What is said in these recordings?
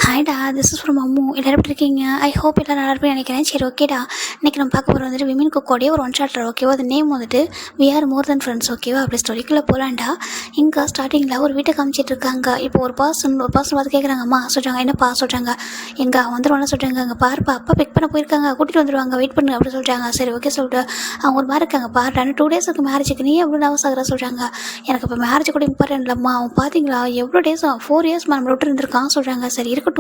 ஹாய்டா, this is from Ammu. எல்லாரும் எப்படி இருக்கீங்க? ஐ ஹோப் எல்லாம் நல்லா இருப்பேன்னு நினைக்கிறேன். சரி, ஓகேடா. இன்றைக்கி நம்ம பார்க்க போகிற வந்துட்டு விமன் குக்கோடைய ஒரு ஒன் ஷார்ட்டர், ஓகேவா? அது நேம் வந்துட்டு we are more than friends, ஓகேவா? அப்படி ஸ்டோரிக்குள்ளே போகலான்டா. இங்கே ஸ்டார்டிங்கில் ஒரு வீட்டை காமிச்சிட்டு இருக்காங்க. இப்போ ஒரு பர்சன் பார்த்து கேட்குறாங்க. அம்மா சொல்கிறாங்க, என்னப்பா சொல்கிறாங்க, எங்கே வந்துடுவாங்க சொல்கிறாங்க. அங்கே பாருப்பா, அப்பா பிக் பண்ண போயிருக்காங்க, கூட்டிகிட்டு வந்துடுவாங்க, வெயிட் பண்ணு அப்படி சொல்கிறாங்க. சரி, ஓகே சொல்லிட்டு அவங்க ஒரு மாதிரி இருக்காங்க. பாரு, 2 டேஸுக்கு மேரேஜுக்கு நீ எவ்வளோ நர்வஸ் ஆகிற சொல்கிறாங்க. எனக்கு இப்போ மேரேஜ் கூட இம்பார்ட்டன்ட் இல்லைம்மா, அவன் பார்த்தீங்களா எவ்வளோ டேஸ் 4 இயர்ஸ் நம்ம விட்டு இருந்திருக்கான் சொல்கிறாங்க. சரி இருக்கட்டும்,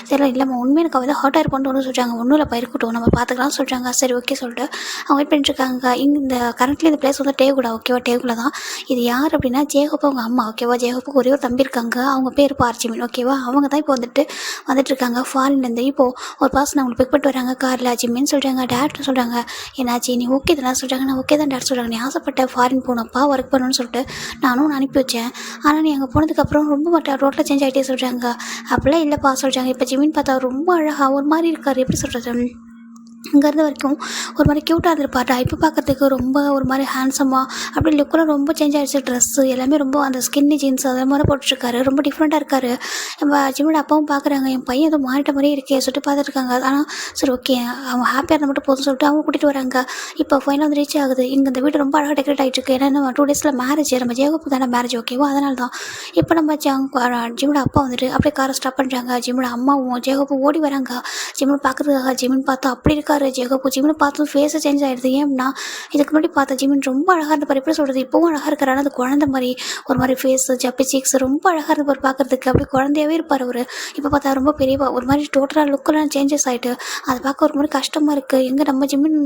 சரி இல்லைம்மா உண்மையை எனக்கு அவள் ஹர்ட் ஆயிருப்போன்னு ஒன்று சொல்கிறாங்க. ஒன்றும் இல்லைப்பா இருக்கட்டும், நம்ம பார்த்துக்கலாம் சொல்கிறாங்க. சரி ஓகே சொல்லிட்டு அவங்க வெயிட் பண்ணிட்டுருக்காங்க. இந்த கரண்ட்லி இந்த பிளேஸ் வந்து டேகுடா, ஓகேவா? டேகுல தான். இது யார் அப்படின்னா ஜேஹோப் அவங்க அம்மா, ஓகேவா? ஜேஹோப்புக்கு ஒரே ஒரு தம்பி இருக்காங்க, அவங்க பேர் பார்ச்சிமின், ஓகேவா? அவங்க தான் இப்போ வந்துட்டு இருக்காங்க ஃபாரின்லேருந்து. இப்போது ஒரு பர்சன் அவங்களை பிக் பண்ணிட்டு வராங்க காரில். ஜிம்மின்னு சொல்கிறாங்க. டேரக்டர் சொல்கிறாங்க, என்னாச்சு நீ ஓகே தானே சொல்கிறாங்க. நான் ஓகே தான் டேரக்டர் சொல்கிறாங்க. நீ ஆசைப்பட்ட ஃபாரின் போனப்பா ஒர்க் பண்ணணும்னு சொல்லிட்டு நானும் அனுப்பி வச்சேன். ஆனால் நீ அங்கே போனதுக்கப்புறம் ரொம்ப ரோட்டில் சேஞ்ச் ஆகிட்டே சொல்கிறாங்க. அப்படிலாம் இல்லைப்பா சொல்கிறாங்க. இப்போ ஜிம்மின்னு பார்த்தா ரொம்ப அழகாக ஒரு மாதிரி இருக்கார், எப்படி சொல்கிறது, இங்கே இருந்த வரைக்கும் ஒரு மாதிரி க்யூட்டாக இருந்திருப்பாட்டா. இப்போ பார்க்கறதுக்கு ரொம்ப ஒரு மாதிரி ஹேண்ட்ஸமாக அப்படி லுக்கெல்லாம் ரொம்ப சேஞ்ச் ஆகிடுச்சு. ட்ரெஸ்ஸு எல்லாமே ரொம்ப அந்த ஸ்கின்னி ஜீன்ஸ் அதே மாதிரி போட்டுருக்காரு. ரொம்ப டிஃப்ரெண்ட்டாக இருக்கார். நம்ம ஜிம்மோட அப்பாவும் பார்க்குறாங்க, என் பையன் ஏதோ மாறிட்ட மாதிரியே இருக்கே சொல்லிட்டு பார்த்துருக்காங்க. ஆனால் சரி ஓகே, அவங்க ஹாப்பியாக இருந்தால் மட்டும் போதும் சொல்லிட்டு அவங்க கூட்டிகிட்டு வராங்க. இப்போ ஃபைனலாக வந்து ரீச் ஆகுது. இங்கே இந்த வீடு ரொம்ப அழகாக டெக்கரேட் ஆகிட்டு இருக்கு. ஏன்னா நம்ம 2 டேஸில் மேரேஜ், நம்ம ஜேகோப்பு தானே மேரேஜ், ஓகேவா? அதனால தான் இப்போ நம்ம ஜிம்மோட அப்பா வந்துட்டு அப்படியே காரை ஸ்டாப் பண்ணுறாங்க. ஜிம்மோட அம்மாவும் ஜேகோப்பு ஓடி வராங்க. ஜிம்மன் பார்க்குறதுக்காக. ஜிம்மன் பார்த்தா அப்படி இருக்காரு ஜேகோப்பு. ஜிம்மினை பார்த்து ஃபேஸை சேஞ்ச் ஆகிடுது. ஏன்னா இதுக்கு முன்னாடி பார்த்தா ஜிம்மின் ரொம்ப அழகாக இருந்தப்பார், எப்படி சொல்கிறது, இப்போவும் அழகாக இருக்காரு. ஆனால் அது குழந்தை மாதிரி ஒரு மாதிரி ஃபேஸு ஜப்பி சீக்ஸ் ரொம்ப அழகாக இருந்தப்பார் பார்க்குறதுக்கு. அப்படி குழந்தையாகவே இருப்பார் அவர். இப்போ பார்த்தா ரொம்ப பெரியவா ஒரு மாதிரி டோட்டலாக லுக்கெல்லாம் சேஞ்சஸ் ஆகிட்டு அதை பார்க்க ஒரு மாதிரி கஷ்டமாக இருக்குது. எங்கே நம்ம ஜிம்மின்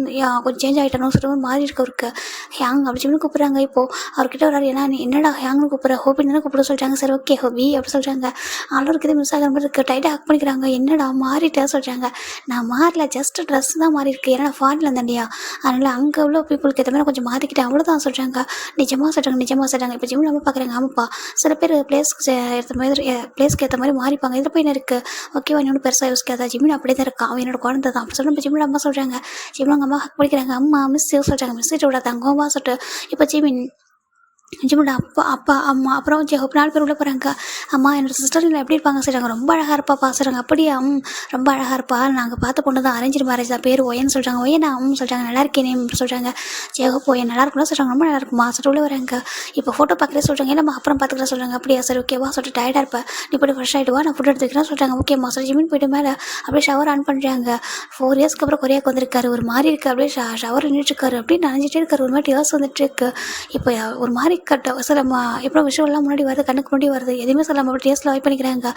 கொஞ்சம் சேஞ்ச் ஆகிட்டணும் சொல்கிற மாதிரி மாறி இருக்கவருக்கு. ஹேங் அப்படி ஜிம்மின் கூப்பிட்றாங்க. இப்போது அவர்கிட்ட வராரு. ஏன்னா நீ என்னடா ஹேங்னு கூப்பிட்ற, ஹோபின்னு தானே கூப்பிட சொல்கிறாங்க. சரி ஓகே ஹோபி அப்படி சொல்கிறாங்க. அவருக்கு மிஸ் ஆகிற மாதிரி இருக்குது. டைட்டாக ஹக் பண்ணிக்கிறாங்க. என்னடா மாறிட்டே சொல்கிறாங்க. நான் மாறல, ஜஸ்ட் ட்ரெஸ் தான் மாறி இருக்கு. ஏன்னா ஃபாரின்ல இருந்தேன்டியா, அதனால் அங்கே உள்ள பீப்புளுக்கு ஏற்ற மாதிரி கொஞ்சம் மாற்றிக்கிட்டேன், அவ்வளோதான் சொல்கிறாங்க. நிஜமாக சொல்கிறாங்க. இப்போ ஜிம் நம்ம பார்க்குறாங்க. ஆமாப்பா, சில பேர் பிளேஸ்க்கு ஏற்ற மாதிரி மாறிப்பாங்க. இதில் போய் என்ன இருக்குது, ஓகேவா? நீ ஒன்றும் பெருசாக யோசிக்காதா, ஜிம்மின் அப்படியே தான் இருக்கான், அவன் என்னோட குழந்தை தான் அப்படி சொல்லி நம்ம ஜிம்மில் அம்மா சொல்கிறாங்க. ஜிம்மில் அவங்க அம்மா ஹக் பண்ணிக்கிறாங்க. அம்மா மிஸ் சொல்கிறாங்க. மிஸ் விட தங்கம்மா சொல்லிட்டு இப்போ ஜிம்மோட அப்பா அம்மா அப்புறம் ஜெஹோப் 4 பேர் உள்ளே போகிறாங்க. அம்மா என்னோடய சிஸ்டர் இல்லை எப்படி இருப்பாங்க சொல்கிறாங்க. ரொம்ப அழகாக இருப்பாப்பா சொல்கிறாங்க. அப்படியே ரொம்ப அழகாக இருப்பா, நாங்கள் பார்த்த பொண்ணு தான், அரேஞ்ச் மேரேஜ் தான், பேர் ஒயன்னு சொல்கிறாங்க. ஒயனா சொல்கிறாங்க. நல்லா இருக்கேனே சொல்கிறாங்க. ஜெஹோப் ஒயன் நல்லா இருக்கும்னு சொல்கிறாங்க. ரொம்ப நல்லா இருக்குமா சொல்லிட்டு உள்ளே வராங்க. இப்போ ஃபோட்டோ பார்க்குறே சொல்கிறாங்க. இல்லைம்மா அப்புறம் பார்த்துக்கலாம் சொல்கிறாங்க. அப்படியா சரி ஓகேவா சொல்லிட்டு டயர்டாக இருப்பேன், நீ போய்ட்டு ஃப்ரெஷ் ஆகிட்டு வா, நான் ஃபுட் எடுத்துக்கிறேன் சொல்கிறாங்க. ஓகேம்மா சொல்லி ஜிம்மின் போய்ட்டு மேலே அப்படியே ஷவர் ஆன் பண்ணுறாங்க. 4 இயர்ஸ்க்கு அப்புறம் கொரியாவுக்கு வந்திருக்காரு. ஒரு மாதிரி இருக்குது, அப்படியே ஷவர் நின்றுட்டுருக்காரு, அப்படியே நனைஞ்சிட்டே இருக்காரு. ஒரு மாதிரி டியர்ஸ் வந்துட்டு இருக்கு. இப்போ ஒரு மாதிரி சில எப்போ விஷயம்லாம் முன்னாடி வருது, கண்ணுக்கு முன்னாடி வருது, எதுவுமே சொல்லாமல் அப்படி டேஸ்ட்டில் வைப் பண்ணிக்கிறாங்க.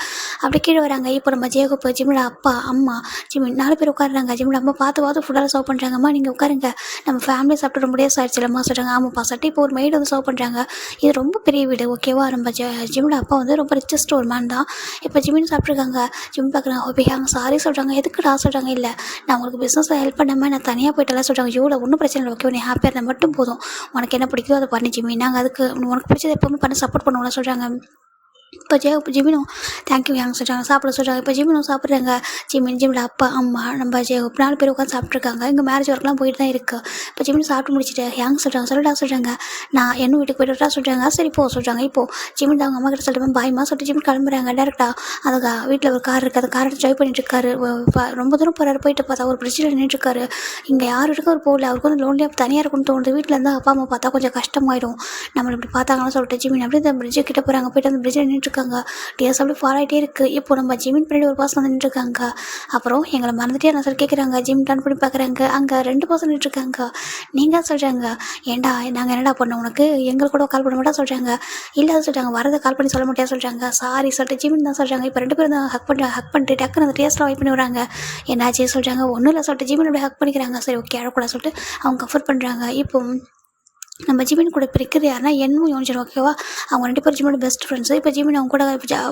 அப்படி கீழே வராங்க. இப்போ நம்ம ஜேகோப்பு, ஜிம்மோட அப்பா அம்மா, ஜிம்மின் 4 பேர் உட்காடுறாங்க. ஜிம்மோட அம்மா பார்த்து ஃபுட்டாக சர்வ் பண்ணுறாங்க. அம்மா நீங்கள் உட்காருங்க, நம்ம ஃபேமிலி சாப்பிட்டு ரொம்ப டேஸ் ஆகிடுச்சு இல்லம்மா சொல்கிறாங்க. ஆமாப்பா சட்டி இப்போ ஒரு மெய்டு வந்து சர்வ் பண்ணுறாங்க. இது ரொம்ப பெரிய வீடு, ஓகேவா? நம்ம ஜிம்மோட அப்பா வந்து ரொம்ப ரிச்சஸ்ட் ஒரு மேன் தான். இப்போ ஜிம்மின் சாப்பிட்ருக்காங்க. ஜிம் பார்க்குறாங்க. ஓகே அவங்க சாரி சொல்கிறாங்க. எதுக்குடா சொல்கிறாங்க. இல்லை நான் உங்களுக்கு பிஸ்னஸில் ஹெல்ப் பண்ணாமல் நான் தனியாக போயிட்டெல்லாம் சொல்கிறாங்க. இவ்வளோ ஒன்றும் பிரச்சனை இல்லை, ஓகே நீ ஹாப்பியாக இருந்தால் மட்டும் போதும், உனக்கு என்ன பிடிக்குதோ அதை பண்ணி ஜிம்மி, நாங்கள் அதுக்கு உனக்கு பிடிச்சது எப்போவுமே பண்ண சப்போர்ட் பண்ணுவோம்னு சொல்கிறாங்க. இப்போ ஜிமினும் தேங்க்யூ யாங்க சொல்கிறாங்க. சாப்பிட சொல்கிறாங்க. இப்போ ஜிமினும் சாப்பிட்றாங்க. ஜிம்மோட அப்பா அம்மா நம்ம 4 பேர் உட்காந்து சாப்பிட்ருக்காங்க. இங்கே மேரேஜ் ஒர்க்லாம் போயிட்டு தான் இருக்குது. இப்போ ஜிமின் சாப்பிட்டு முடிச்சுட்டு ஹேங் சொல்கிறாங்க. சொல்லடா சொல்கிறாங்க. நான் என்ன வீட்டுக்கு போய்ட்டு சொல்கிறாங்க. சரி போ சொல்கிறாங்க. இப்போது ஜிமின் அவங்க அம்மா கிட்ட சொல்லிட்டு பாய்மா சொல்லிட்டு ஜிமின் கிளம்புறாங்க. டேரெக்டாக அதுக்கு வீட்டில் ஒரு கார் இருக்குது, அந்த காரை ட்ரைவ் பண்ணிட்டுருக்காரு. ரொம்ப தூரம் போகிறாரு. போயிட்டு பார்த்தா ஒரு பிரிட்ஜில் நின்றுட்டுருக்காரு. இங்கே யார் வீட்டுக்கும் அவர் போகல. அவருக்கு வந்து லோன்லியாக தனியாக இருக்குன்னு தோணுது. வீட்டில் இருந்து அப்பா அம்மா பார்த்தா கொஞ்சம் கஷ்டமாயிடும், நம்மளை இப்படி பார்த்தாங்கன்னு சொல்லிட்டு ஜிமின் அப்படியே அந்த பிரிட்ஜு கிட்ட போகிறாங்க. போய்ட்டு அந்த பிரிட்ஜில் நின்றுட்டுருக்காங்க. டியர்ஸ் அப்படி ஃபாலோ ஆகிட்டே இருக்குது. இப்போ நம்ம ஜிமின் பின்னாடி ஒரு பர்சன் நின்றுருக்காங்க. அப்புறம் எங்களை மறந்துட்டே நான் சொல்லி கேட்குறாங்க. ஜிம் டர்ன் பண்ணி பார்க்குறாங்க. அங்கே 2 பர்சன் நின்றுருக்காங்க. நீங்கள் சொல்கிறாங்க, ஏன்டா நாங்கள் என்னடா பண்ணோம் உனக்கு, எங்களுக்கு கூட கால் பண்ண மாட்டா சொல்கிறாங்க. இல்லை சொல்கிறாங்க, வரதை கால் பண்ணி சொல்ல மாட்டேன் சொல்கிறாங்க. சாரி சொல்லிட்டு ஜிமின் தான் சொல்கிறாங்க. இப்போ 2 பேரும் தான் ஹக் பண்ணிட்டு டக்குன்னு அந்த டேஸ்ட்டில் வைப் பண்ணி வராங்க. என்னாச்சு சொல்கிறாங்க. ஒன்றும் இல்லை சொல்லிட்டு ஜிமின் அப்படியே ஹக் பண்ணிக்கிறாங்க. சரி ஓகே அழக்கூடாது சொல்லிட்டு அவங்க கம்ஃபர்ட் பண்ணுறாங்க. இப்போ நம்ம ஜிமின் கூட இப்போ இருக்கிறது யாருன்னா என்னும் யோசிச்சிடும், ஓகேவா? அவங்க 2 பேரும் ஜிம்மோட பெஸ்ட் ஃப்ரெண்ட்ஸு. இப்போ ஜிமின் அவங்க கூட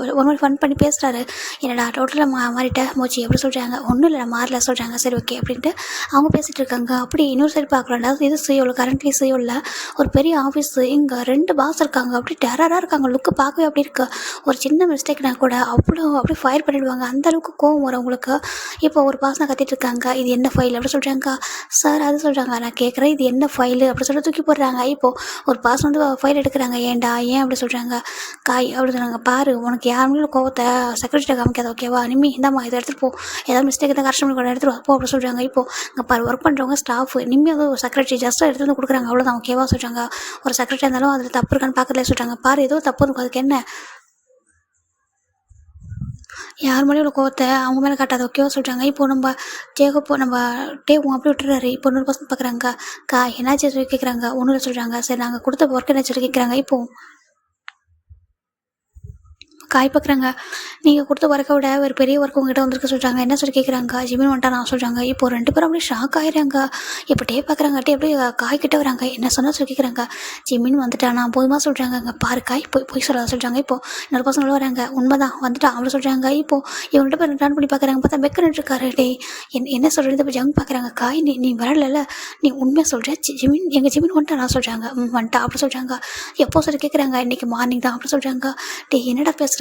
ஒரு மாதிரி ஃபன் பண்ணி பேசுகிறாரு. என்னடா டோட்டலாக மாறிட்ட மோச்சி எப்படி சொல்கிறாங்க. ஒன்றும் இல்லை மாறல சொல்கிறாங்க. சரி ஓகே அப்படின்ட்டு அவங்க பேசிகிட்டு இருக்காங்க. அப்படி இன்னொரு சைடு பார்க்கலாம்டா, இது சியோவில் கரண்ட்லி சியோவில் ஒரு பெரிய ஆஃபீஸு. இங்கே 2 பாஸ் இருக்காங்க. அப்படி டெரராக இருக்காங்க. லுக்கு பார்க்கவே அப்படி இருக்கு. ஒரு சின்ன மிஸ்டேக்னா கூட அப்படியே ஃபயர் பண்ணிவிடுவாங்க. அந்தளவுக்கு கோவம் வரும் அவங்களுக்கு. இப்போ ஒரு பாஸ் கத்திட்டு இருக்காங்க. இது என்ன ஃபைல் அப்படி சொல்கிறாங்க. சார் அது சொல்கிறாங்க. நான் கேட்குறேன் இது என்ன ஃபைலு அப்படி சொல்லி தூக்கி போடுறாங்க. சொல்கிறாங்க. இப்போது ஒரு பாஸ் வந்து ஃபைல் எடுக்கிறாங்க. ஏன்டா ஏன் அப்படி சொல்கிறாங்க. காய் அப்படி சொல்கிறாங்க. பாரு உனக்கு யாருமே கோவத்தை செக்ரட்டரிட்ட காமிக்காத ஓகேவா, நிம்மி இந்தாம்மா இதை எடுத்துகிட்டு போ, ஏதாவது மிஸ்டேக் தான் கஷ்டம் கூட எடுத்துகிட்டு போ அப்படி சொல்கிறாங்க. இப்போது இங்கே பாரு ஒர்க் பண்ணுறவங்க ஸ்டாஃப் நிம்மி வந்து ஒரு செக்ரட்டரி ஜஸ்ட்டாக எடுத்து வந்து கொடுக்குறாங்க அவ்வளோதான் ஓகேவா சொல்கிறாங்க. ஒரு செக்ரட்டரி இருந்தாலும் அதில் தப்பு இருக்கான்னு பார்க்கறதுல சொல்கிறாங்க. பாரு ஏதோ தப்பு இருக்கும் அதுக்கு என்ன, யார் மேலேயும் உள்ள கோவத்தை அவங்க மேலே காட்டாது ஓகேவா சொல்கிறாங்க. இப்போ நம்ம நம்ம டேவும் அப்படி விட்டுறாரு. இப்போ இன்னொரு பசங்க பார்க்குறாங்க. என்னாச்சு சொல்லி கேட்குறாங்க. ஒன்றும் சொல்கிறாங்க. சரி நாங்கள் கொடுத்த ஒர்க் என்ன சொல்லி கேட்குறாங்க. இப்போது காய் பார்க்குறாங்க. நீங்கள் கொடுத்த ஒர்க்கை விட ஒரு பெரிய ஒர்க் உங்ககிட்ட வந்திருக்க சொல்கிறாங்க. என்ன சொல்லி கேட்குறாங்க. ஜிமின் வந்துட்டா நான் சொல்கிறாங்க. இப்போ 2 பேரும் அப்படியே ஷாக் ஆயிடுறாங்க. இப்போ டே பார்க்குறாங்க. அப்படியே காய்கிட்ட வராங்க. என்ன சொன்னால் சொல்லி கேட்குறாங்க. ஜிமின் வந்துட்டானா போதுமா சொல்கிறாங்க. அங்கே பாரு காய் போய் சொல்ல சொல்கிறாங்க. இப்போது இன்னொரு பசங்களும் வராங்க. உண்மைதான் வந்துட்டான் அவ்வளோ சொல்கிறாங்க. இப்போது இவங்கள்ட்ட போய் ரன் பண்ணி பார்க்குறாங்க. பார்த்தா பெக்கன்னு இருக்காரு. டே என்ன சொல்கிறது. இப்போ ஜங் பார்க்குறாங்க. காய் நீ வரல, நீ உண்மையாக சொல்கிற. ஜிமின் எங்கள் ஜிமின் வந்துட்டா நான் சொல்கிறாங்க. வந்துட்டா அப்படி சொல்கிறாங்க. எப்போ சொல்லி கேட்குறாங்க. இன்றைக்கி மார்னிங் தான் அப்படி சொல்கிறாங்க. டே என்னடா பேசுகிற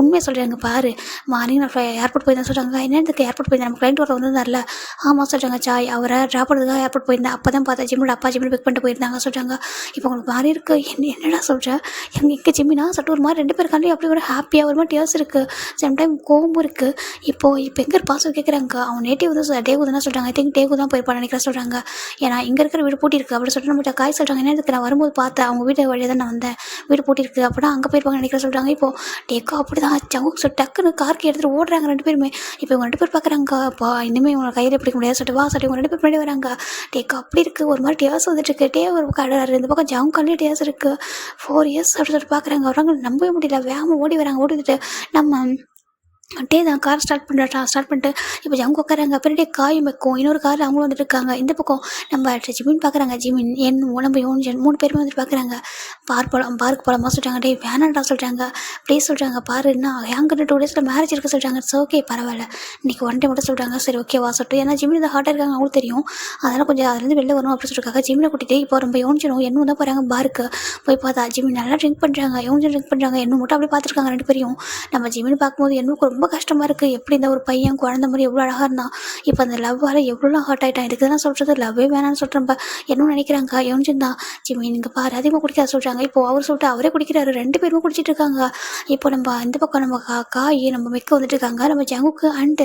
உண்மையை சொல்கிறாங்க. பாரு மார்னிங் நான் ஏர்போர்ட் போயிருந்தேன் சொல்கிறாங்க. என்னதுக்கு ஏர்போர்ட் போயிருந்தேன், நம்ம கிளைண்ட் வர வந்திருந்தார்ல. ஆமாம் சொல்கிறாங்க. சாய் அவரை ட்ராப் பண்ணுறதுக்காக ஏர்போர்ட் போயிருந்தேன். அப்போ தான் பார்த்தா ஜிம்மோட அப்பா ஜிம்மில் பிக் பண்ணிட்டு போயிருந்தாங்க சொல்கிறாங்க. இப்போ உங்களுக்கு மாறி இருக்குது. என்னடா சொல்கிறேன். எங்கள் ஜிம்மினா சொல்லிட்டு ஒரு மாதிரி 2 பேருக்காண்டி அப்படி ஒரு ஹாப்பியாக ஒரு மாதிரி டேர்ஸ் இருக்குது, சம்டைம் கோவமும் இருக்குது. இப்போது எங்கே பாசம் கேட்குறாங்க. அவன் நேட்டிவ் வந்து டேகு தானே சொல்கிறாங்க. ஐ திங்க் டேகு தான் போயிருப்பான்னு நினைக்கிறேன் சொல்கிறாங்க. ஏன்னா இங்கே இருக்கிற வீடு பூட்டி இருக்குது அப்படி சொல்லிட்டு நம்மகிட்ட காய் சொல்கிறாங்க. என்ன இதுக்கு நான் வரும்போது பார்த்தேன் அவங்க வீட்டு வழியாக தான் நான் வந்தேன், வீடு பூட்டிருக்கு அப்படின்னா அங்கே போயிருப்பாங்க நினைக்கிறேன் சொல்கிறாங்க. இப்போது டேக்கோ அப்படி தான் சவுக்கு சொல்லி டக்குன்னு கார்க்கு எடுத்துகிட்டு ஓடுறாங்க 2 பேருமே. இப்போ இவங்க 2 பேர் பார்க்குறாங்க. அப்போ இனிமேல் இவங்களை கையில் பிடிக்க முடியாது சொல்லிட்டு வா சொல்லிட்டு இவங்க 2 பேர் முன்னாடி வராங்க. டேக்கோ அப்படி இருக்குது ஒரு மாதிரி டேஸ் வந்துட்டு இருக்கு. டே ஒரு கடை இந்த பக்கம் ஜவுன் கல்லே டேஸ் இருக்குது. 4 இயர்ஸ் அப்படி சொல்லிட்டு பார்க்குறாங்க. அவங்க நம்பவே முடியல. வேகமாக ஓடி வராங்க. ஓடிட்டு நம்ம டே தான் கார் ஸ்டார்ட் பண்ணிட்டு இப்போ ஜங்கு உட்காராங்க. பின்னாடி காயும் வைக்கும். இன்னொரு காரில் அவங்களும் வந்துட்டு இருக்காங்க. இந்த பக்கம் நம்ம ஜிமின் பார்க்குறாங்க. ஜிமின் நம்ம 3 பேருமே வந்துட்டு பார்க்குறாங்க. பார்க்கு போகலாமா சொல்கிறாங்க. டே வேணாண்டா சொல்கிறாங்க. ப்ளீஸ் சொல்கிறாங்க. பாரு என்ன எங்கிட்ட 2 டேஸில் மேரேஜ் இருக்க சொல்கிறாங்க. இட்ஸ் ஓகே பரவாயில்ல இன்றைக்கி 1 டே மட்டும் சொல்கிறாங்க. சரி ஓகேவா சொல்லிட்டு ஏன்னா ஜிமின் தான் ஹார்ட்டாக இருக்காங்க அவங்களுக்கு தெரியும். அதனால் கொஞ்சம் அதுலேருந்து வெளில வரும் அப்படி சொல்லிருக்காங்க. ஜிமினை கூட்டிகிட்டு இப்போ ரொம்ப யோனிச்சிடும் என்ன தான் போகிறாங்க பாருக்கு. போய் பார்த்தா ஜிமின் நல்லா ட்ரிங்க் பண்ணுறாங்க. ட்ரிங்க் பண்ணுறாங்க. என்ன மட்டும் அப்படி பார்த்துருக்காங்க 2 பேரையும். நம்ம ஜிமின் பார்க்கும்போது என்னுக்கு ரொம்ப கஷ்டமாக இருக்குது. எப்படி இந்த ஒரு பையன் குழந்த மாதிரி எவ்வளோ அழகாக இருந்தான். இப்போ அந்த லவ்வால் எவ்வளோ ஹார்ட் ஆகிட்டான். இதுக்கு தான் சொல்கிறது லவ்வே வேணான்னு சொல்கிறேன். என்ன நினைக்கிறாங்க. யோனிச்சின் தான் ஜிமின் இங்கே பாரு அதிகமாக குடிக்காத சொல்கிறாங்க. இப்போ அவர் சொல்லிட்டு அவரே குடிக்கிறாரு. 2 பேருமே குடிச்சிட்டு இருக்காங்க. இப்போ நம்ம இந்த பக்கம் நம்ம காய் நம்ம மிக்க வந்துட்டு இருக்காங்க. நம்ம ஜங்குக்கு அண்ட்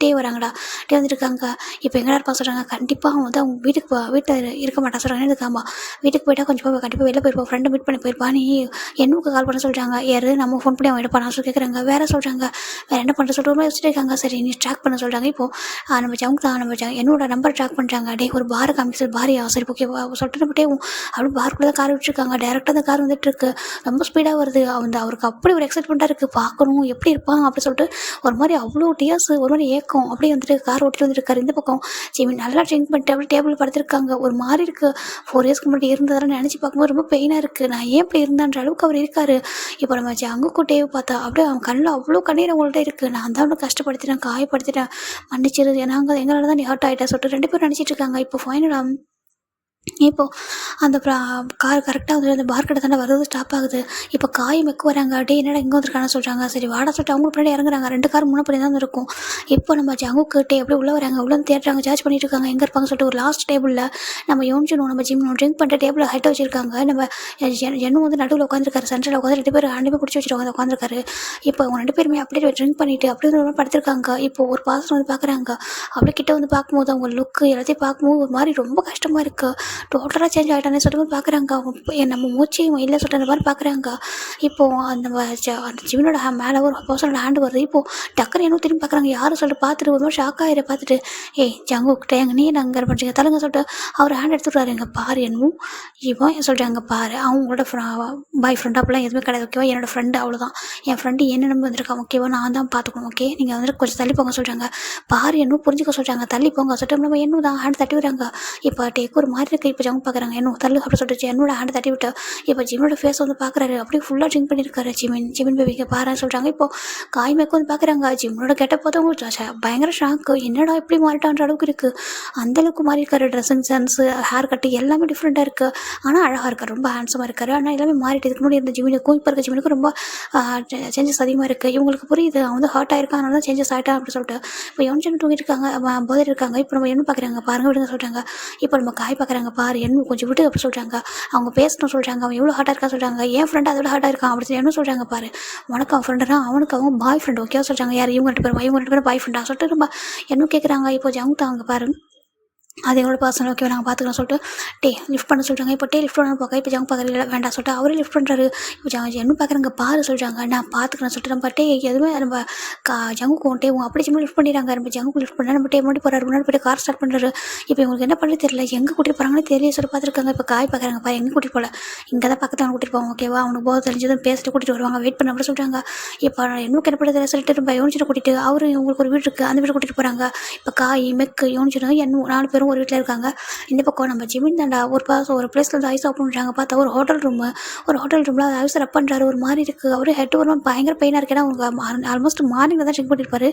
டே வராங்கடா. டே வந்துட்டு இருக்காங்க. இப்போ எங்கடா இருப்பா சொல்கிறாங்க. கண்டிப்பாக அவன் வந்து அவங்க வீட்டில் இருக்க மாட்டான் சொல்கிறாங்க. இருக்காமா வீட்டுக்கு போயிட்டா கொஞ்சம் கண்டிப்பாக வெளில போயிருப்போம். ஃப்ரெண்டை மீட் பண்ணி போயிருப்பா. நீ என்னுக்கு கால் பண்ண சொல்கிறாங்க. யாரு நம்ம ஃபோன் பண்ணி அவன் எடுப்பா நான் சொல்லி கேட்குறாங்க. வேறு சொல்கிறாங்க. வேறு என்ன பண்ணுற சொல்கிற மாதிரி வச்சுட்டு இருக்காங்க. சரி நீ ட்ராக் பண்ண சொல்கிறாங்க. இப்போது நம்ம ஜங்க் தான் என்னோட நம்பர் ட்ராக் பண்ணுறாங்க. டே ஒரு பாரை காமிச்சு பாரியா சரி ஓகே சொல்லிட்டு நம்ம டேவும் அப்படி பார்க்குள்ள தான் கார் விட்டுருக்காங்க. டேரெக்டாக அந்த கார் வந்துட்டு இருக்கு. ரொம்ப ஸ்பீடாக வருது. அவருக்கு அப்படி ஒரு எக்ஸைட்மெண்ட்டாக இருக்குது. பார்க்கணும் எப்படி இருப்பான் அப்படி சொல்லிட்டு ஒரு மாதிரி அவ்வளோ டியர்ஸ் ஒரு மாதிரி ஏக்கம் அப்படியே வந்துட்டு கார் ஓட்டிட்டு வந்துருக்காரு. இந்த பக்கம் ஜிமின் நல்லா ட்ரிங்க் பண்ணிட்டு அப்படியே டேபிள் படுத்திருக்காங்க. ஒரு மாதிரி இருக்குது. 4 இயர்ஸ்க்கு முன்னாடி இருந்ததெல்லாம் நினச்சி பார்க்கும்போது ரொம்ப பெயினாக இருக்குது. நான் ஏன் இப்படி இருந்தான்ற அளவுக்கு அவர் இருக்காரு. இப்போ நம்ம ஜங்குக்கு டேவை பார்த்தா அப்படியே அவன் கண்ணில் அவ்வளோ கண்ணீர் அவங்கள்ட்ட இருக்குது. நான் தான் அவனை கஷ்டப்படுத்திட்டேன் காயப்படுத்திட்டேன் மன்னிச்சிருது ஏன்னா எங்களால் தான் நீ ஹர்ட் ஆகிட்டா சொல்லிட்டு 2 பேரும் நினச்சிட்டு இருக்காங்க. இப்போ ஃபைனலாக இப்போது அந்த கார் கரெக்டாக வந்து அந்த பார் கடை தானே வருது ஸ்டாப் ஆகுது. இப்போ காய் மெக்கு வராங்க. அப்படியே என்னடா இங்கே வந்துருக்கான்னு சொல்கிறாங்க. சரி வாடா சொல்லிட்டு அவங்க பின்னாடி இறங்குறாங்க. 2 கார் முன்னாடி தான் இருக்கும். இப்போ நம்ம ஜங்குக்கிட்டே எப்படி உள்ளே வராங்க. உள்ளே வந்து தேடுறாங்க. ஜார்ஜ் பண்ணிட்டு இருக்காங்க எங்கே இருப்பாங்க சொல்லிட்டு ஒரு லாஸ்ட் டேபிளில் நம்ம யோனிச்சணும் நம்ம ஜிம்னு ட்ரிங்க் பண்ணுற டேபிளில் ஹைட்டாக வச்சுருக்காங்க. நம்ம ஜென்னும் வந்து நடுவில் உட்காந்துருக்காரு. சென்டரில் உட்காந்து 2 பேர் 2 பேர் பிடிச்சி வச்சுருக்காங்க உட்காந்துருக்காரு. இப்போ அவங்க 2 பேருமே அப்படியே ட்ரிங்க் பண்ணிவிட்டு அப்படியே ஒரு படுத்திருக்காங்க. இப்போ ஒரு பாசம் வந்து பார்க்குறாங்க. அப்படியே கிட்ட வந்து பார்க்கும்போது அவங்க லுக்கு எல்லாத்தையும் பார்க்கும்போது ஒரு மாதிரி ரொம்ப கஷ்டமாக இருக்குது. டோட்டலாக சேஞ்ச் ஆகிட்டானே சொல்லிட்டு பார்க்குறாங்க. நம்ம மூச்சையும் இல்லை சொல்லிட்டு அந்த மாதிரி பார்க்குறாங்க. இப்போது அந்த ஜிமினோட மேலே ஒரு பர்சனோட ஹேண்டு வருது. இப்போது டக்குன்னு என்ன திரும்பி பார்க்குறாங்க. யாரும் சொல்லிட்டு பார்த்துட்டு ஒரு மாதிரி ஷாக் ஆகிற பார்த்துட்டு ஜங்கு கிட்டே எங்கள் நீ நாங்கள் பண்ணுறீங்க தலங்க சொல்லிட்டு அவர் ஹேண்ட் எடுத்துடுறாரு. எங்கள் பாரு என்னமோ இவன் சொல்கிறாங்க. பாரு அவங்களோட பாய் ஃப்ரெண்ட் அப்படிலாம் எதுவுமே கிடையாது ஓகேவா. என்னோடய ஃப்ரெண்டு அவ்வளோதான். என் ஃப்ரெண்டு என்ன நம்பி வந்திருக்கான் ஓகேவா. நான் தான் பார்த்துக்கணும் ஓகே. நீங்கள் வந்துட்டு கொஞ்சம் தள்ளி போங்க சொல்கிறாங்க. பாரு என்ன புரிஞ்சுக்க சொல்கிறாங்க. தள்ளி போங்க சொல்லிட்டு நம்ம என்ன தான் ஹேண்ட் தட்டி விடுறாங்க. இப்போ டேக்கு ஒரு மாதிரி இருக்குது. இப்போ ஜங்கு பார்க்குறாங்க. என்ன தள்ளு அப்படி சொல்லிட்டு என்னோட ஹேண்ட் தட்டி விட்டு இப்போ ஜிமினோட ஃபேஸ் வந்து பார்க்குறாரு. அப்படியே ஃபுல்லாக ட்ரிங்க் பண்ணியிருக்காரு. ஜிமின் பேபிக்கு பாருன்னு சொல்கிறாங்க. இப்போ காய் மேற்கு வந்து பார்க்குறாங்க. ஜிமினோட கெட்ட பார்த்தவங்க பயங்கர ஷாக்கு. என்னடா இப்படி மாறிட்டான்ற அளவுக்கு இருக்குது. அந்தளவுக்கு மாறி இருக்காரு. ட்ரெஸ்ஸிங் சென்ஸு, ஹேர் கட்டு எல்லாமே டிஃப்ரெண்ட்டாக இருக்குது. ஆனால் அழகாக இருக்கார், ரொம்ப ஹேண்ட்ஸமாக இருக்கார். ஆனால் எல்லாமே மாறிட்டு இதுக்கு முன்னாடி இருந்த ஜிமினுக்கும் இப்போ இருக்க ஜிமினுக்கும் ரொம்ப சேஞ்சஸ் அதிகமாக இருக்குது. இவங்களுக்கு புரியுது அவன் வந்து ஹர்ட் ஆயிருக்கான், அதனால தான் சேஞ்சஸ் ஆகிட்டான் அப்படின்னு சொல்லிட்டு. இப்போ யோன்ஜன் தூங்கிட்டு இருக்காங்க, போதையில் இருக்காங்க. இப்போ நம்ம என்ன பார்க்குறாங்க பாருங்க விடுங்க சொல்கிறாங்க. இப்போ நம்ம காய் பார்க்குறாங்க பாரு என்ன கொஞ்சம் விட்டு அப்படி சொல்கிறாங்க. அவங்க பேசணும் சொல்கிறாங்க. அவன் எவ்வளோ ஹார்ட்டாக இருக்கா சொல்கிறாங்க. என் ஃப்ரெண்டு அதோட ஹார்ட்டாக இருக்கான் அப்படி சொல்லி என்ன சொல்கிறாங்க பாரு. உனக்கு அவன் ஃப்ரெண்டுனா அவனுக்கு அவன் பாய் ஃப்ரெண்டு ஓகேவா சொல்கிறாங்க. யார் இவங்க ரெண்டு பேரும் பாய் ஃப்ரெண்டாக சொல்லிட்டு ரொம்ப என்ன கேட்குறாங்க. இப்போ ஜவுங்க அவங்க பாரு அது எங்களோட பர்சனல் ஓகே நாங்கள் பார்த்துக்கலாம் சொல்லிட்டு லிஃப்ட் பண்ண சொல்கிறாங்க. இப்போ லிஃப்ட் பண்ண பார்க்க இப்போ ஜங்க் பார்க்குறது வேண்டாம் சொல்லிட்டு அவரே லிஃப்ட் பண்ணுறாரு. இப்போ என்ன பார்க்குறாங்க பாரு சொல்கிறாங்க. நான் பார்த்துக்கிறேன் சொல்லிட்டு நம்ம எதுவுமே நம்ம ஜங்குக்கு உங்க அப்படி சும்மா லிஃப்ட் பண்ணிடுறாங்க. நம்ம ஜங்குக்கு லிஃப்ட் பண்ணால் நம்ம முன்னாடி போகிறாரு. முன்னாடி போய்ட்டு கார் ஸ்டார்ட் பண்ணுறாரு. இப்போ இவங்களுக்கு என்ன பண்ணி தெரியல, எங்கே கூட்டிட்டு போகிறாங்கன்னு தெரியல சொல்லி பார்த்துருக்காங்க. இப்போ காய் பார்க்குறாங்க பாரு எங்கே கூட்டிட்டு போகல, இங்கே தான் பக்கத்தில் கூட்டிட்டு போவோம் ஓகேவா. அவனுக்கு போக தெரிஞ்சதும் பேசிட்டு கூட்டிட்டு வருவாங்க. வெயிட் பண்ண அப்படி சொல்கிறாங்க. இப்போ என்ன கிடப்படுறதுல சொல்லிட்டு ரொம்ப யோனிச்சிட்டு கூட்டிட்டு அவரு இவங்களுக்கு ஒரு வீடு இருக்குது, அந்த வீடு கூட்டிட்டு போகிறாங்க. இப்போ காய் மெக்கு யோனிச்சிடும் என்ன 4 பேரும் ஒரு வீட்டில் இருக்காங்க. இந்த பக்கம் நம்ம ஜிமின் தாண்டா ஒரு பிளேஸ்ல இருந்து ஐஸ் ஓப்பன் பண்ணுறாங்க. பார்த்தா ஒரு ஹோட்டல் ரூமில் அதை ஐஸ் ரப் பண்ணுறாரு. ஒரு மாதிரி இருக்குது. அவரு ஹெட் ஒரு பயங்கர பெயினாக இருக்கு. ஏன்னா அவங்க ஆல்மோஸ்ட் மார்னிங்கில் தான் செக் பண்ணியிருப்பாரு.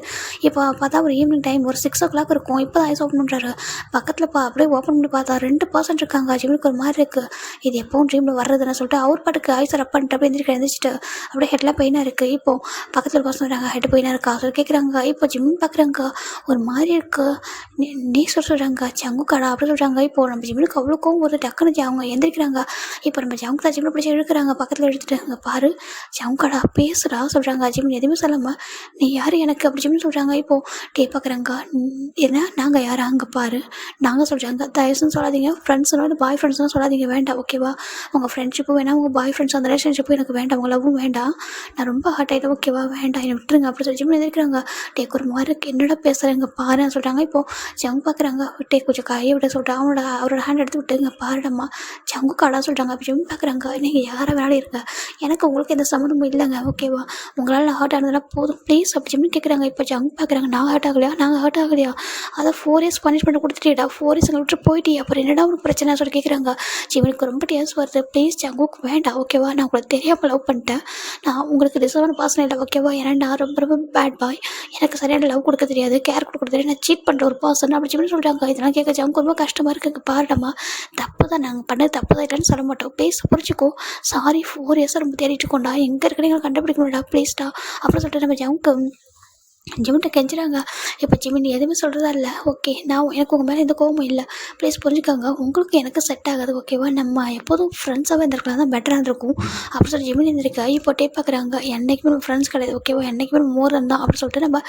இப்போ பார்த்தா ஒரு ஈவினிங் டைம் ஒரு 6 o'clock இருக்கும். இப்போ தான் ஐஸ் ஓப்பன் பண்ணுறாரு. பக்கத்தில் அப்படியே ஓப்பன் பண்ணி பார்த்தா 2% இருக்காங்க. ஜிமினுக்கு ஒரு மாதிரி இருக்குது. இது எப்பவும் ட்ரீமில் வர்றதுன்னு சொல்லிட்டு அவர் பாட்டுக்கு ஐஸ் ரப் பண்ணிட்டு அப்படியே எந்திரிச்சிட்டு அப்படியே ஹெட்லாம் பெயினாக இருக்குது. இப்போ பக்கத்தில் ஒரு பர்சன் வராங்க, ஹெட் பெயினாக இருக்கா சொல்லி கேட்குறாங்க. இப்போ ஜிமின் பார்க்குறாங்க ஒரு மாதிரி இருக்குது. நீ சொல்கிறாங்க சங்கு கடா அப்படி சொல்கிறாங்க. இப்போ நம்ம ஜிம்முக்கு அவ்வளோ கோவம் ஒரு டக்குன்னு அவங்க எந்திரிக்கிறாங்க. இப்போ நம்ம ஜவுங்க ஜிம்மில் பிடிச்சி இழுக்கிறாங்க. பக்கத்தில் எடுத்துட்டு அங்கே பாரு ஜவுங்கடா பேசுகிறா சொல்கிறாங்க. ஜிம்மின் எதுவுமே சொல்லாமல் நீ யார் எனக்கு அப்படி ஜிம்னு சொல்கிறாங்க. இப்போது பார்க்குறாங்க என்ன நாங்கள் யார் அங்கே பாரு நாங்கள் சொல்கிறாங்க. தயவுன்னு சொல்லாதீங்க, ஃப்ரெண்ட்ஸ்னு வந்து பாய் ஃப்ரெண்ட்ஸ்னு சொல்லாதீங்க வேண்டாம் ஓகேவா. உங்கள் ஃப்ரெண்ட்ஷிப்பும் வேணாம், உங்கள் பாய் ஃப்ரெண்ட்ஸ் அந்த ரிலேஷன்ஷிப்பும் எனக்கு வேண்டாம், உங்கள் லவ்வும் வேண்டாம், நான் ரொம்ப ஹார்ட் ஆகிட்டேன் ஓகேவா வேண்டாம் என்னை விட்டுருங்க அப்படி சொல்லி ஜிம்மில் எதிர்க்கிறாங்க. ஒரு மாதிரி என்னடா பேசுகிறேங்க பாருன்னு சொல்கிறாங்க. இப்போது ஜவுங்க பார்க்குறாங்க கொஞ்சம் கையை விட சொல்லிட்டு அவரோட ஹேண்ட் எடுத்து விட்டுங்க பாருடம்மா ஜங்கு காடா சொல்கிறாங்க. அப்படி ஜிம் பார்க்குறாங்க. நீங்கள் யாரை வேணாலும் இருங்க, எனக்கு உங்களுக்கு எந்த சம்மந்தமும் இல்லைங்க ஓகேவா. உங்களால் நான் ஹர்ட் ஆனதுனா போதும் ப்ளீஸ் அப்படி ஜிம்னு கேட்குறாங்க. இப்போ ஜங்கு பார்க்குறாங்க. நாங்கள் ஹர்ட் ஆகலையா அதை 4 years பனிஷ்மெண்ட் கொடுத்துட்டேடா, 4 years எங்களை விட்டு போயிட்டே அப்புறம் என்னடா உங்களுக்கு பிரச்சனை சொல்லி கேட்குறாங்க. ஜிம்னுக்கு ரொம்ப டேஸ் வருது. ப்ளீஸ் ஜங்குக்கு வேண்டாம் ஓகேவா. நான் உங்களுக்கு தெரியாமல் லவ் பண்ணிட்டேன், நான் உங்களுக்கு டிசர்வான பர்சன் இல்லை ஓகேவா. ஏன்னா நான் ரொம்ப பேட் பாய், எனக்கு சரியான லவ் கொடுக்க தெரியாது, கேர் கொடுக்க தெரியாது, நான் சீட் பண்ணுற ஒரு பர்சன் அப்படி ஜிம்னு சொல்கிறாங்க. இதெல்லாம் கேட்க ஜங்கு ரொம்ப கஷ்டமாக இருக்குங்க. பாருடம்மா தப்பு தான், நாங்கள் பண்ணது தப்பு தான் இல்லைன்னு சொல்ல மாட்டோம், ப்ளீஸ் புரிஞ்சுக்கோ. சாரி 4 years ரொம்ப தேடிட்டு இருக்கோண்டா, எங்கே இருக்குன்னு எங்களை கண்டுபிடிக்க முடியாடா ப்ளீஸ்டா அப்படின்னு சொல்லிட்டு நம்ம ஜவுக்கு ஜிமின்ட்ட கெஞ்சுறாங்க. இப்போ ஜிமின் எதுவுமே சொல்கிறதா இல்லை ஓகே. நான் எனக்கு உங்கள் மேலே எந்த கோவமும் இல்லை, ப்ளீஸ் புரிஞ்சுக்கோங்க, உங்களுக்கு எனக்கு செட் ஆகாது ஓகேவா. நம்ம எப்போதும் ஃப்ரெண்ட்ஸாகவே இருந்திருக்கலாம், தான் பெட்டராக இருந்திருக்கும் அப்படின்னு சொல்லி ஜிமின் இருந்திருக்கா. இப்போ பார்க்குறாங்க. என்றைக்குமே ஃப்ரெண்ட்ஸ் கிடையாது ஓகேவா, என்றைக்குமே மோர் தான் அப்படி சொல்லிட்டு நம்ம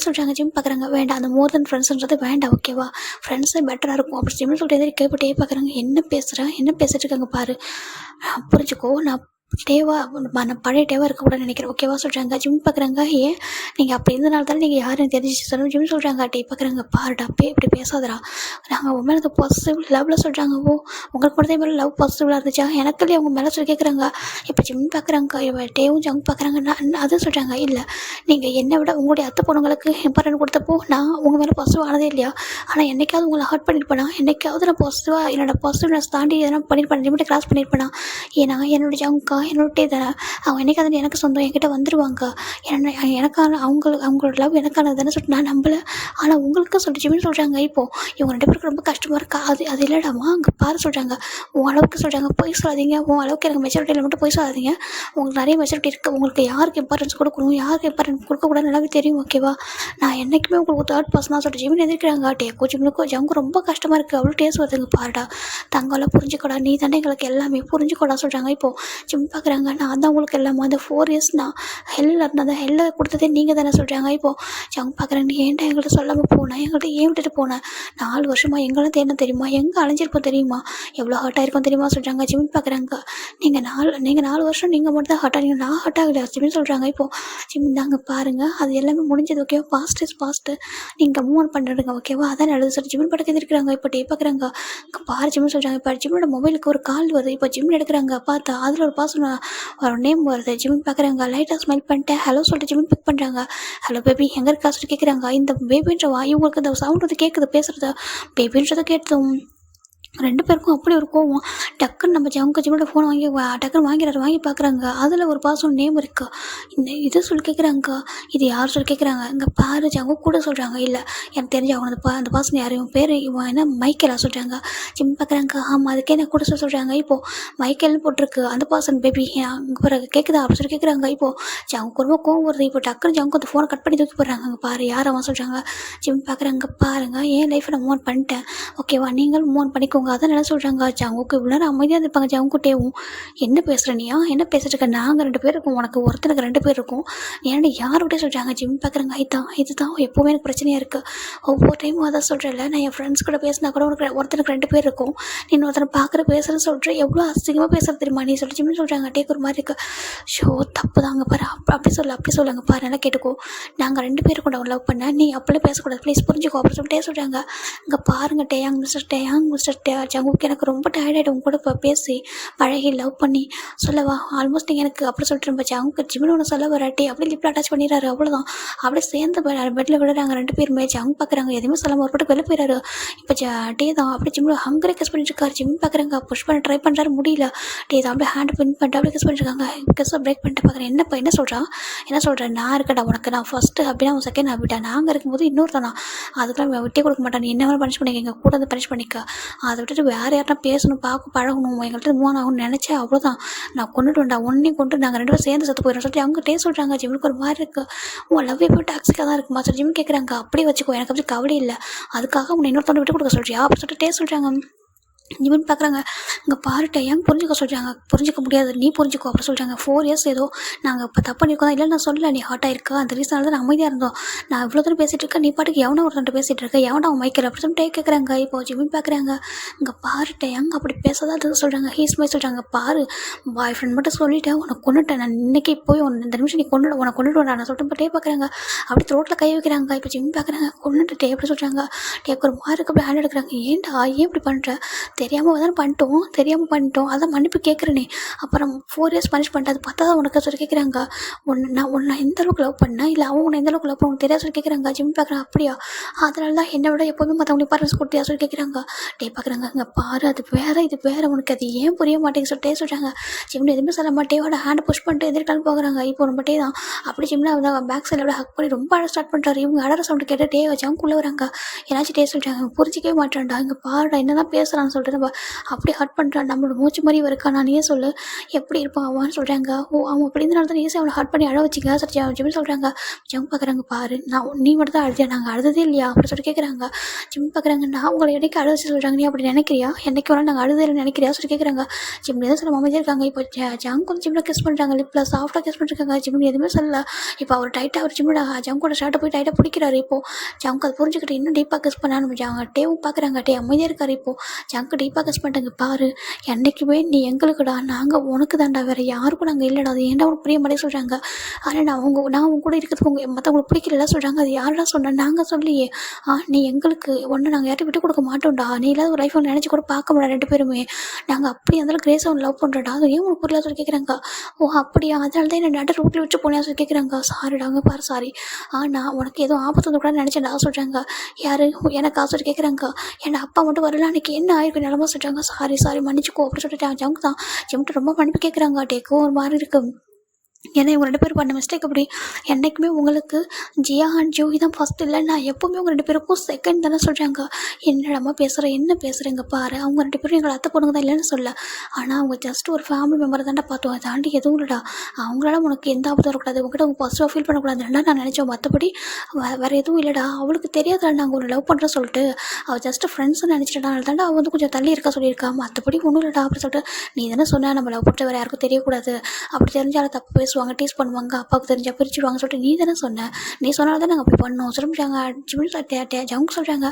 சொல்கிறாங்க. ஜிம் பார்க்குறாங்க வேண்டாம் அந்த மோர் தென் ஃப்ரெண்ட்ஸ்ன்றது வேண்டாம் ஓகேவா, ஃப்ரெண்ட்ஸே பெட்டராக இருக்கும் அப்படி ஜிம்னு சொல்லிட்டு எதிர்க்க. இப்போ பார்க்குறாங்க என்ன பேசிட்டு இருக்காங்க பாரு, புரிஞ்சுக்கோ. நான் நான் பழைய டேவாக இருக்கக்கூடாதுன்னு நினைக்கிறேன் ஓகேவா சொல்கிறாங்க. ஜிம் பார்க்குறாங்க. ஏன் நீங்கள் அப்படி இருந்தனால தானே நீங்கள் யாருன்னு தெரிஞ்சு சொல்லணும் ஜிம் சொல்கிறாங்க. பார்க்குறாங்க பாருடா இப்படி பேசாதரா, நாங்கள் உன் மேலே பாசிட்டிவ் லவ்வில் சொல்கிறாங்க. உங்களுக்கு மட்டும் மேலே லவ் பாசிட்டிவாக இருந்துச்சா, எனக்கு இல்லையா அவங்க மேலே சொல்லி கேட்குறாங்க. இப்போ ஜிம் பார்க்குறாங்க. டேவும் ஜங் பார்க்குறாங்க. அதுவும் சொல்கிறாங்க இல்லை நீங்கள் என்னை விட உங்களுடைய அத்தை பொண்ணுங்களுக்கு இம்பார்ட்டன்ட் கொடுத்தப்போ நான் உங்கள் மேலே பாசிட்டிவ் ஆனதே இல்லையா, ஆனால் என்றைக்காவது உங்களை ஹர்ட் பண்ணியிருப்பேனா, என்றைக்காவது நான் பாசிட்டிவாக என்னோட பாசிட்டிவ்னஸ் தாண்டி எதனா பண்ணியிருப்பேன், லிமிட்டை கிராஸ் பண்ணியிருப்பேனா. ஏன்னா என்னோட ஜங்கா என்னோடே தானே, அவங்க என்னைக்காவது எனக்கு சொந்தம் என்கிட்ட வந்துடுவாங்க, எனக்கான அவங்களோட லவ் எனக்கானது தானே சொல்லிட்டு நான் நம்பலை, ஆனால் உங்களுக்கு சொல்லிச்சுன்னு சொல்கிறாங்க. இப்போது இவங்க 2 பேருக்கு ரொம்ப கஷ்டமாக இருக்கா. அது இல்லைடாமா அங்கே பாரு சொல்கிறாங்க. உன் அளவுக்கு சொல்கிறாங்க, போய் சொல்லாதீங்க, உன் அளவுக்கு எனக்கு மெச்சூரிட்டியில் மட்டும் போய் சொல்லாதீங்க, உங்களுக்கு நிறைய மெச்சூரிட்டி இருக்குது, உங்களுக்கு யாருக்கு இம்பார்ட்டன்ஸ் கொடுக்கணும் யாருக்கு இம்பார்ட்டன்ஸ் கொடுக்கக்கூடாது நல்லாவே தெரியும் ஓகேவா. நான் என்றைக்குமே உங்களுக்கு தேர்ட் பர்சனாக சொல்லிட்டு ஜிமின் எதிர்க்கிறாங்க. ஜிம்னுக்கும் ஜங்கு ரொம்ப கஷ்டமாக இருக்குது, அவ்வளோ டேஸ்ட் வருதுங்க பாருடா, தங்கெல்லாம் புரிஞ்சுக்கூடா, நீ தானே எங்களுக்கு எல்லாமே புரிஞ்சுக்கூடா சொல்கிறாங்க. இப்போது ஜிம் பார்க்குறாங்க. நான் தான் உங்களுக்கு எல்லாமே அந்த 4 years நான் ஹெல்லில் இருந்தேன், அந்த ஹெல்லில் கொடுத்ததே நீங்கள் தானே சொல்கிறாங்க. இப்போது ஜங் பார்க்குறாங்க. நீ ஏன்டா எங்கள்கிட்ட சொல்லாமல் போனேன், எங்கள்கிட்ட ஏன் விட்டுட்டு போனேன், 4 வருஷமாக எங்கெல்லாம் தேடணும் தெரியுமா, எங்கே அலைஞ்சிருப்போம் தெரியுமா, எவ்வளோ ஹர்ட் ஆகிருக்கும் தெரியுமா சொல்கிறாங்க. ஜிமின் பார்க்குறாங்க. நீங்கள் 4 வருஷம் நீங்கள் மட்டும் தான் ஹர்ட் ஆகிங்க, நான் ஹர்ட் ஆகலையா ஜிமின் சொல்கிறாங்க. இப்போது ஜிமின் தாங்க பாருங்கள் அது எல்லாமே முடிஞ்சது ஓகேவா, பாஸ்ட் இஸ் பாஸ்ட்டு, நீங்கள் மூவ் ஆன் பண்ணுறதுங்க ஓகேவா, அதான் நல்லது சொல்லி ஜிமின் படக்கு இருக்கிறாங்க. இப்போ பார்க்குறாங்க. பாரு ஜிமின் சொல்கிறாங்க. இப்போ ஜிமினோட மொபைலுக்கு ஒரு கால் வருது. இப்போ ஜிமின் எடுக்கிறாங்க. பார்த்தா அதில் ஒரு பாசம் ஒரு நேம் வருது. ஜிமின் பார்க்குறாங்க. லைட்டாக ஸ்மைல் பண்ணிட்டு ஹலோ சொல்லிட்டு ஜிமின் பிக் பண்ணுறாங்க. ஹலோ பேபி எங்கே இருக்கா சொல்லி கேட்குறாங்க. இந்த பேபின்ற இவங்களுக்கு இந்த சவுண்ட் வந்து கேட்குது, பேசுகிறது பேபின்றதை கேட்டதும் 2 பேருக்கும் அப்படி ஒரு கோவம். டக்குன்னு நம்ம ஜங்கு ஜிம்மியோட ஃபோனை டக்குன்னு வாங்கிறாரு. வாங்கி பார்க்குறாங்க. அதில் ஒரு பர்சன் நேம் இருக்கு. இந்த இது சொல்லி கேட்குறாங்க. இது யார் சொல்லி கேட்குறாங்க. இங்கே பாரு ஜங்கு கூட சொல்கிறாங்க. இல்லை எனக்கு தெரிஞ்சு அவங்க அந்த பர்சன் யார், இவன் பேர் இவன் என்ன மைக்கேலா சொல்கிறாங்க. ஜிம் பார்க்குறாங்க. ஆமாம் அதுக்கே என்ன கூட சொல்கிறாங்க. இப்போது மைக்கேல்னு போட்டிருக்கு. அந்த பர்சன் பேபி அங்கே பிறகு கேட்குதா அப்படின்னு சொல்லி கேட்குறாங்க. இப்போது ஜங்குக்கு ரொம்ப கோவம் வருது. இப்போ டக்குன்னு ஜங்கு அந்த ஃபோனை கட் பண்ணி தூக்கி போடுறாங்க. அங்கே பாரு யார் அவன் சொல்கிறாங்க. ஜிம் பார்க்குறாங்க. பாருங்கள் என் லைஃப்பை நான் மூவ் ஆன் பண்ணிட்டேன். ஓகேவா, நீங்களும் மூவ் ஆன் பண்ணிக்கோங்க. அதான் என்ன சொல்கிறாங்க. ஜங்குக்கு இவ்வளோ நேரம் அமைதியாக இருப்பாங்க. ஜங்குட்டேவும் என்ன பேசுகிற நீயா, என்ன பேசிட்டு இருக்க, நாங்கள் 2 பேர் இருக்கோம், உனக்கு ஒருத்தனுக்கு 2 பேர் இருக்கும், ஏன்னா யார்கிட்டே சொல்கிறாங்க. ஜிம் பார்க்குறாங்க. இதுதான் எப்போவுமே எனக்கு பிரச்சனையாக இருக்குது. ஒவ்வொரு டைமும் அதான் சொல்கிறேன்ல, நான் என் ஃப்ரெண்ட்ஸ் கூட பேசினா கூட உனக்கு ஒருத்தனுக்கு 2 பேர் இருக்கும், நீ ஒருத்தனை பார்க்குற பேசுகிறேன்னு சொல்கிறேன், எவ்வளோ அசிங்கமாக பேசுகிறது தெரியுமா நீ சொல்லி ஜிம்னு சொல்கிறாங்க. டேக் ஒரு மாதிரி இருக்குது. ஷோ தப்பு தாங்க பாரு, அப்படி சொல்லுங்க பாரு, நல்லா கேட்டுக்கோ. நாங்கள் 2 பேர் கூட லவ் பண்ண, நீ அப்படியே பேசக்கூடாது ப்ளீஸ், புரிஞ்சுக்கோ அப்படின்னு சொல்லிட்டே சொல்கிறாங்க. இங்கே பாருங்க டேயாங் மிஸ்டர் ஜங்குக்கு எனக்கு ரொம்ப டயர்டாகிடும் உங்க கூட இப்போ பேசி பழகி லவ் பண்ணி சொல்லவா, ஆல்மோஸ்ட் நீங்கள் எனக்கு அப்படி சொல்லிட்டு இருந்துச்சு. அவங்க ஜிம்மில் ஒன்று சொல்ல வராட்டி அப்படியே லிப்பில் அட்டாச் பண்ணிடுறாரு. அவ்வளோதான், அப்படியே சேர்ந்து பெட்டில் விழுறாங்க 2 பேருமே. ஜங்கு பார்க்குறாங்க எதுவுமே சொல்லாமல் ஒரு பாட்டுக்கு வெளில போயிடாரு. இப்போ டே தான் அப்படியே ஜிம்மில் ஹங்கரே கிஸ் பண்ணிட்டு இருக்காரு. ஜிம் பார்க்குறாங்க. புஷ் பண்ண ட்ரை பண்ணுறாரு, முடியல. டே தான் அப்படியே ஹேண்ட் பின் பண்ணிட்டு அப்படியே கிஸ் பண்ணிருக்காங்க. கிஸ்ஸை பிரேக் பண்ணிட்டு பார்க்குறேன். என்ன சொல்கிறேன், நான் இருக்கடா உனக்கு, நான் ஃபஸ்ட்டு அப்படின்னா அவன் செகண்ட் ஹாபிட்டா, நாங்கள் இருக்கும்போது இன்னொருத்தானா, அதுக்கெல்லாம் விட்டே கொடுக்க மாட்டான், நீ என்ன வேணும் பனிஷ் பண்ணிக்க, எங்கள் கூட வந்து பனிஷ் பண்ணிக்க, அதை விட்டுட்டு வேறு யார்ட்டா பேசணும், பார்க்க பழகணும், எங்கள்கிட்ட மூவ் ஆகணும்னு நினச்சேன், அவ்வளோதான், நான் கொண்டுட்டு வந்தா ஒன்றையும் கொண்டு நாங்கள் 2 பேரும் சேர்ந்து செத்து போயிடும் சொல்லிட்டு அவங்க டேஸ்ட் சொல்கிறாங்க. ஜிம்முக்கு ஒரு மாதிரி இருக்குது. உன் லவ் எப்போ டாக்ஸிக்காக தான் இருக்குமா சொல்லி ஜிம் கேட்குறாங்க. அப்படியே வச்சுக்கோ, எனக்கு அப்படி கவலை இல்லை, அதுக்காக உன்னை இன்னொருத்தவங்க விட்டு கொடுக்க சொல்றியா அப்படின்னு சொல்லிட்டு டேஸ்ட் சொல்கிறாங்க. ஜிம்னு பார்க்குறாங்க. இங்கே பாருட்ட ஏன் புரிஞ்சுக்க சொல்கிறாங்க. புரிஞ்சிக்க முடியாது, நீ புரிஞ்சுக்கோ அப்படி சொல்கிறாங்க. 4 இயர்ஸ் ஏதோ நாங்கள் இப்போ தப்பு பண்ணியிருக்கோம், இல்லை நான் சொல்லலை, நீ ஹார்ட் ஆயிருக்கா, அந்த ரீசனால தான் நான் அமைதியாக இருந்தோம், நான் இவ்வளோ தூரம் பேசிகிட்டு இருக்கேன், நீ பாட்டுக்கு எவனோ ஒருத்தன்ட்டு பேசிகிட்டு இருக்க, எவனா அவன் மைக்கேல் அப்படி சொல்லிட்டு கேட்குறாங்க. இப்போ ஜிம்னு பார்க்குறாங்க. இங்கே பாருட்ட ஏங்க அப்படி பேசாதான் அது சொல்கிறாங்க. ஹீஸ் மாதிரி சொல்கிறாங்க. பாரு பாய் ஃப்ரெண்ட் மட்டும் சொல்லிட்டேன், உனக்கு கொண்டுட்டேன் நான் இன்றைக்கி போய் இந்த நிமிஷம் நீ உனக்கு கொண்டுட்டு வரா நான் சொல்லிட்டு போட்டே பார்க்குறாங்க. அப்படி த்ரோட்டில் கை வைக்கிறாங்க. இப்போ ஜிம் பார்க்குறாங்க. கொண்டுட்டு எப்படி சொல்கிறாங்க. டேக் ஒரு மார்க்கு அப்படி ஹேண்ட் எடுக்கிறாங்க. ஏன்டா ஏன் இப்படி பண்ணுற, தெரியாமல் தானே பண்ணிட்டோம், அதான் மன்னிப்பு கேட்குறேனே, அப்புறம் 4 இயர்ஸ் பனிஷ் பண்ணிட்டு அது பார்த்தா தான் உனக்கு சொல்லி கேட்குறாங்க. உன்னை எந்த அளவுக்கு லவ் பண்ணேன், இல்லை அவன் உன்னை எந்த அளவுக்கு லவ் பண்ண உனக்கு தெரியாது சொல்லி கேட்குறாங்க. ஜிம் பார்க்குறாங்க. அப்படியா, அதனால தான் என்னை விட எப்போவுமே மற்றவங்க இம்பார்ட்டன்ஸ் கொடுத்தியா சொல்லி கேட்குறாங்க. டே பார்க்குறாங்க. இங்கே பாரு அது வேறு இது வேறு, உனக்கு அது ஏன் புரிய மாட்டேங்குது சொல்லிட்டே சொல்கிறாங்க. ஜிம்னு எதுவுமே சொல்ல மாட்டேவோட ஹேண்டை புஷ் பண்ணிட்டு எதிர்க்காலும் போகிறாங்க. இப்போ நம்ம டே தான் அப்படி ஜிம்மில் அவங்க பேக் சைடில் அப்படியே ஹக் பண்ணி ரொம்ப அழகாக ஸ்டார்ட் பண்ணுறாரு. இவங்க அடற சவுண்டு கேட்டு டே வச்சாங்க வராங்க. ஏன்னாச்சும் டே சொல்கிறாங்க. புரிஞ்சிக்கவே மாட்டேன்டா, இங்கே பாருடா என்ன தான் பேசுகிறான்னு சொல்லிட்டு நம்ம அப்படி ஹட் பண்ணுறான். நம்மளோட மூச்சு மாதிரி இருக்கா, நான் நீயே சொல்லு எப்படி இருப்பான் அவன்னு சொல்கிறாங்க. அவன் அப்படி இருந்தனால தான் ஈஸியாக அவனை ஹட் பண்ணி அழ வச்சிங்க சரி ஜிம் சொல்கிறாங்க. ஜிம் பார்க்குறாங்க. பாரு நீ மட்டும் தான் அழுதியா, நாங்கள் அழுததே இல்லையா அப்படி சொல்லி கேட்குறாங்க. ஜிம் பார்க்குறாங்க. நான் உங்களை என்னைக்கு அழ வச்சு சொல்கிறாங்க, நீ அப்படி நினைக்கிறியா, என்னைக்கு வேணால் நாங்கள் அழுதே இல்லை நினைக்கிறியா சொல்லி கேட்குறாங்க. ஜிம்ல தான் சொல்ல அமைதியாக இருக்காங்க. இப்போ ஜங்க் வந்து ஜிம்மில் கிஸ் பண்ணுறாங்க, லிப்பில் சாஃப்டாக கிஸ் பண்ணிருக்காங்க. ஜிம்னு எதுவுமே சொல்லல. இப்போ அவர் டைட்டாக அவர் ஜிம்மோட ஜங்கோட ஷர்ட்டை போய் டைட்டாக பிடிக்கிறாரு. இப்போது ஜங்க் அதை புரிஞ்சுக்கிட்டு இன்னும் டீப்பாக கிஸ் பண்ணான்னு டேவும் பார்க்குறாங்க. டே அமைதியாக இருக்காரு. இப்போது ஜங்க் டீப்பாக கிஸ் பண்ணிட்டாங்க. பாரு என்றைக்குமே நீ எங்களுக்குடா, நாங்கள் உனக்கு தான்டா, வேறு யாருக்கும் நாங்கள் இல்லைடா, அது ஏன்டா உனக்கு புரிய மாட்டே சொல்கிறாங்க. ஆனால் நான் அவங்க கூட இருக்கிறதுக்கு மற்றவங்களுக்கு பிடிக்கல சொல்கிறாங்க. அது யாரா சொன்னேன், நாங்கள் சொல்லியே, நீ எங்களுக்கு ஒன்று நாங்கள் யார்ட்டும் விட்டு கொடுக்க மாட்டோம்டா, நீ இல்லாத ஒரு லைஃப் நினச்சி கூட பார்க்க முடியாது 2 பேருமே, நாங்கள் அப்படி இருந்தாலும் கிரேஸை ஒன்று லவ் பண்ணுறடா, அது ஏன் உனக்கு புரியல சொல்லி கேட்குறாங்க. ஓ அப்படியா, அதனால தான் என்ன நடு ரோட்டில் விட்டு போனியா சொல்லி கேட்குறாங்க. சாரிடாங்க பாரு சாரி, நான் உனக்கு ஏதோ ஆபத்து வந்து கூட நினச்சேன்டா சொல்கிறாங்க. யார் எனக்கு சொல்லி கேட்குறாங்க. என் அப்பா மட்டும் வரல, அன்றைக்கி என்ன ஆயிருக்கு நிலமா சொல்கிறாங்க. சாரி மன்னிச்சுக்கோ அப்படி சொல்லிட்டு ஜங்க் தான் ஜிம்ட்டு ரொம்ப மன்னிப்பு கேட்குறாங்க. டேக்கும் ஒரு மாதிரி இருக்குது. ஏன்னா இவங்க 2 பேரும் பண்ண மிஸ்டேக் அப்படி. என்றைக்குமே உங்களுக்கு ஜியா அண்ட் ஜூஹி தான் ஃபஸ்ட் இல்லை, நான் எப்போவுமே உங்கள் 2 பேருக்கும் செகண்ட் தானே சொல்கிறாங்க. என்னடாமா என்ன பேசுகிறேங்க பாரு, அவங்க 2 பேரும் எங்களை அத்தை பொண்ணுங்க தான் இல்லைன்னு சொல்ல, ஆனால் அவங்க ஜஸ்ட் ஒரு ஃபேமிலி மெம்பரை தாண்டா பார்த்தோம், அதை தாண்டி எதுவும் இல்லைடா, அவங்களால உனக்கு எந்த ஆபத்தும் வரக்கூடாது, உங்ககிட்ட அவங்க பாசிட்டிவாக ஃபீல் பண்ணக்கூடாதுன்னா நான் நினச்சோம், மற்றபடி வேறு எதுவும் இல்லைடா, அவளுக்கு தெரியாதா நாங்கள் ஒரு லவ் பண்ணுறோம் சொல்லிட்டு, அவள் ஜஸ்ட் ஃப்ரெண்ட்ஸ்னு நினச்சிட்டா, தாண்டா அவள் வந்து கொஞ்சம் தள்ளி இருக்கா சொல்லியிருக்கா, மற்றபடி ஒன்றும் இல்லைடா அப்படி சொல்லிட்டு, நீ தானே சொன்னால் நம்ம லவ் பண்ணுற வேறு யாருக்கும் தெரியக்கூடாது, அப்படி தெரிஞ்சாலும் தப்பு பேசுவாங்க, டீஸ் பண்ணுவாங்க, அப்பாவுக்கு தெரிஞ்சால் பிரிச்சுடுவாங்க சொல்லிட்டு நீ தானே சொன்ன, நீ சொன்னால தான் நாங்கள் அப்படி பண்ணோம் சொல்லிட்டாங்க. ஜவுங்க சொல்கிறாங்க.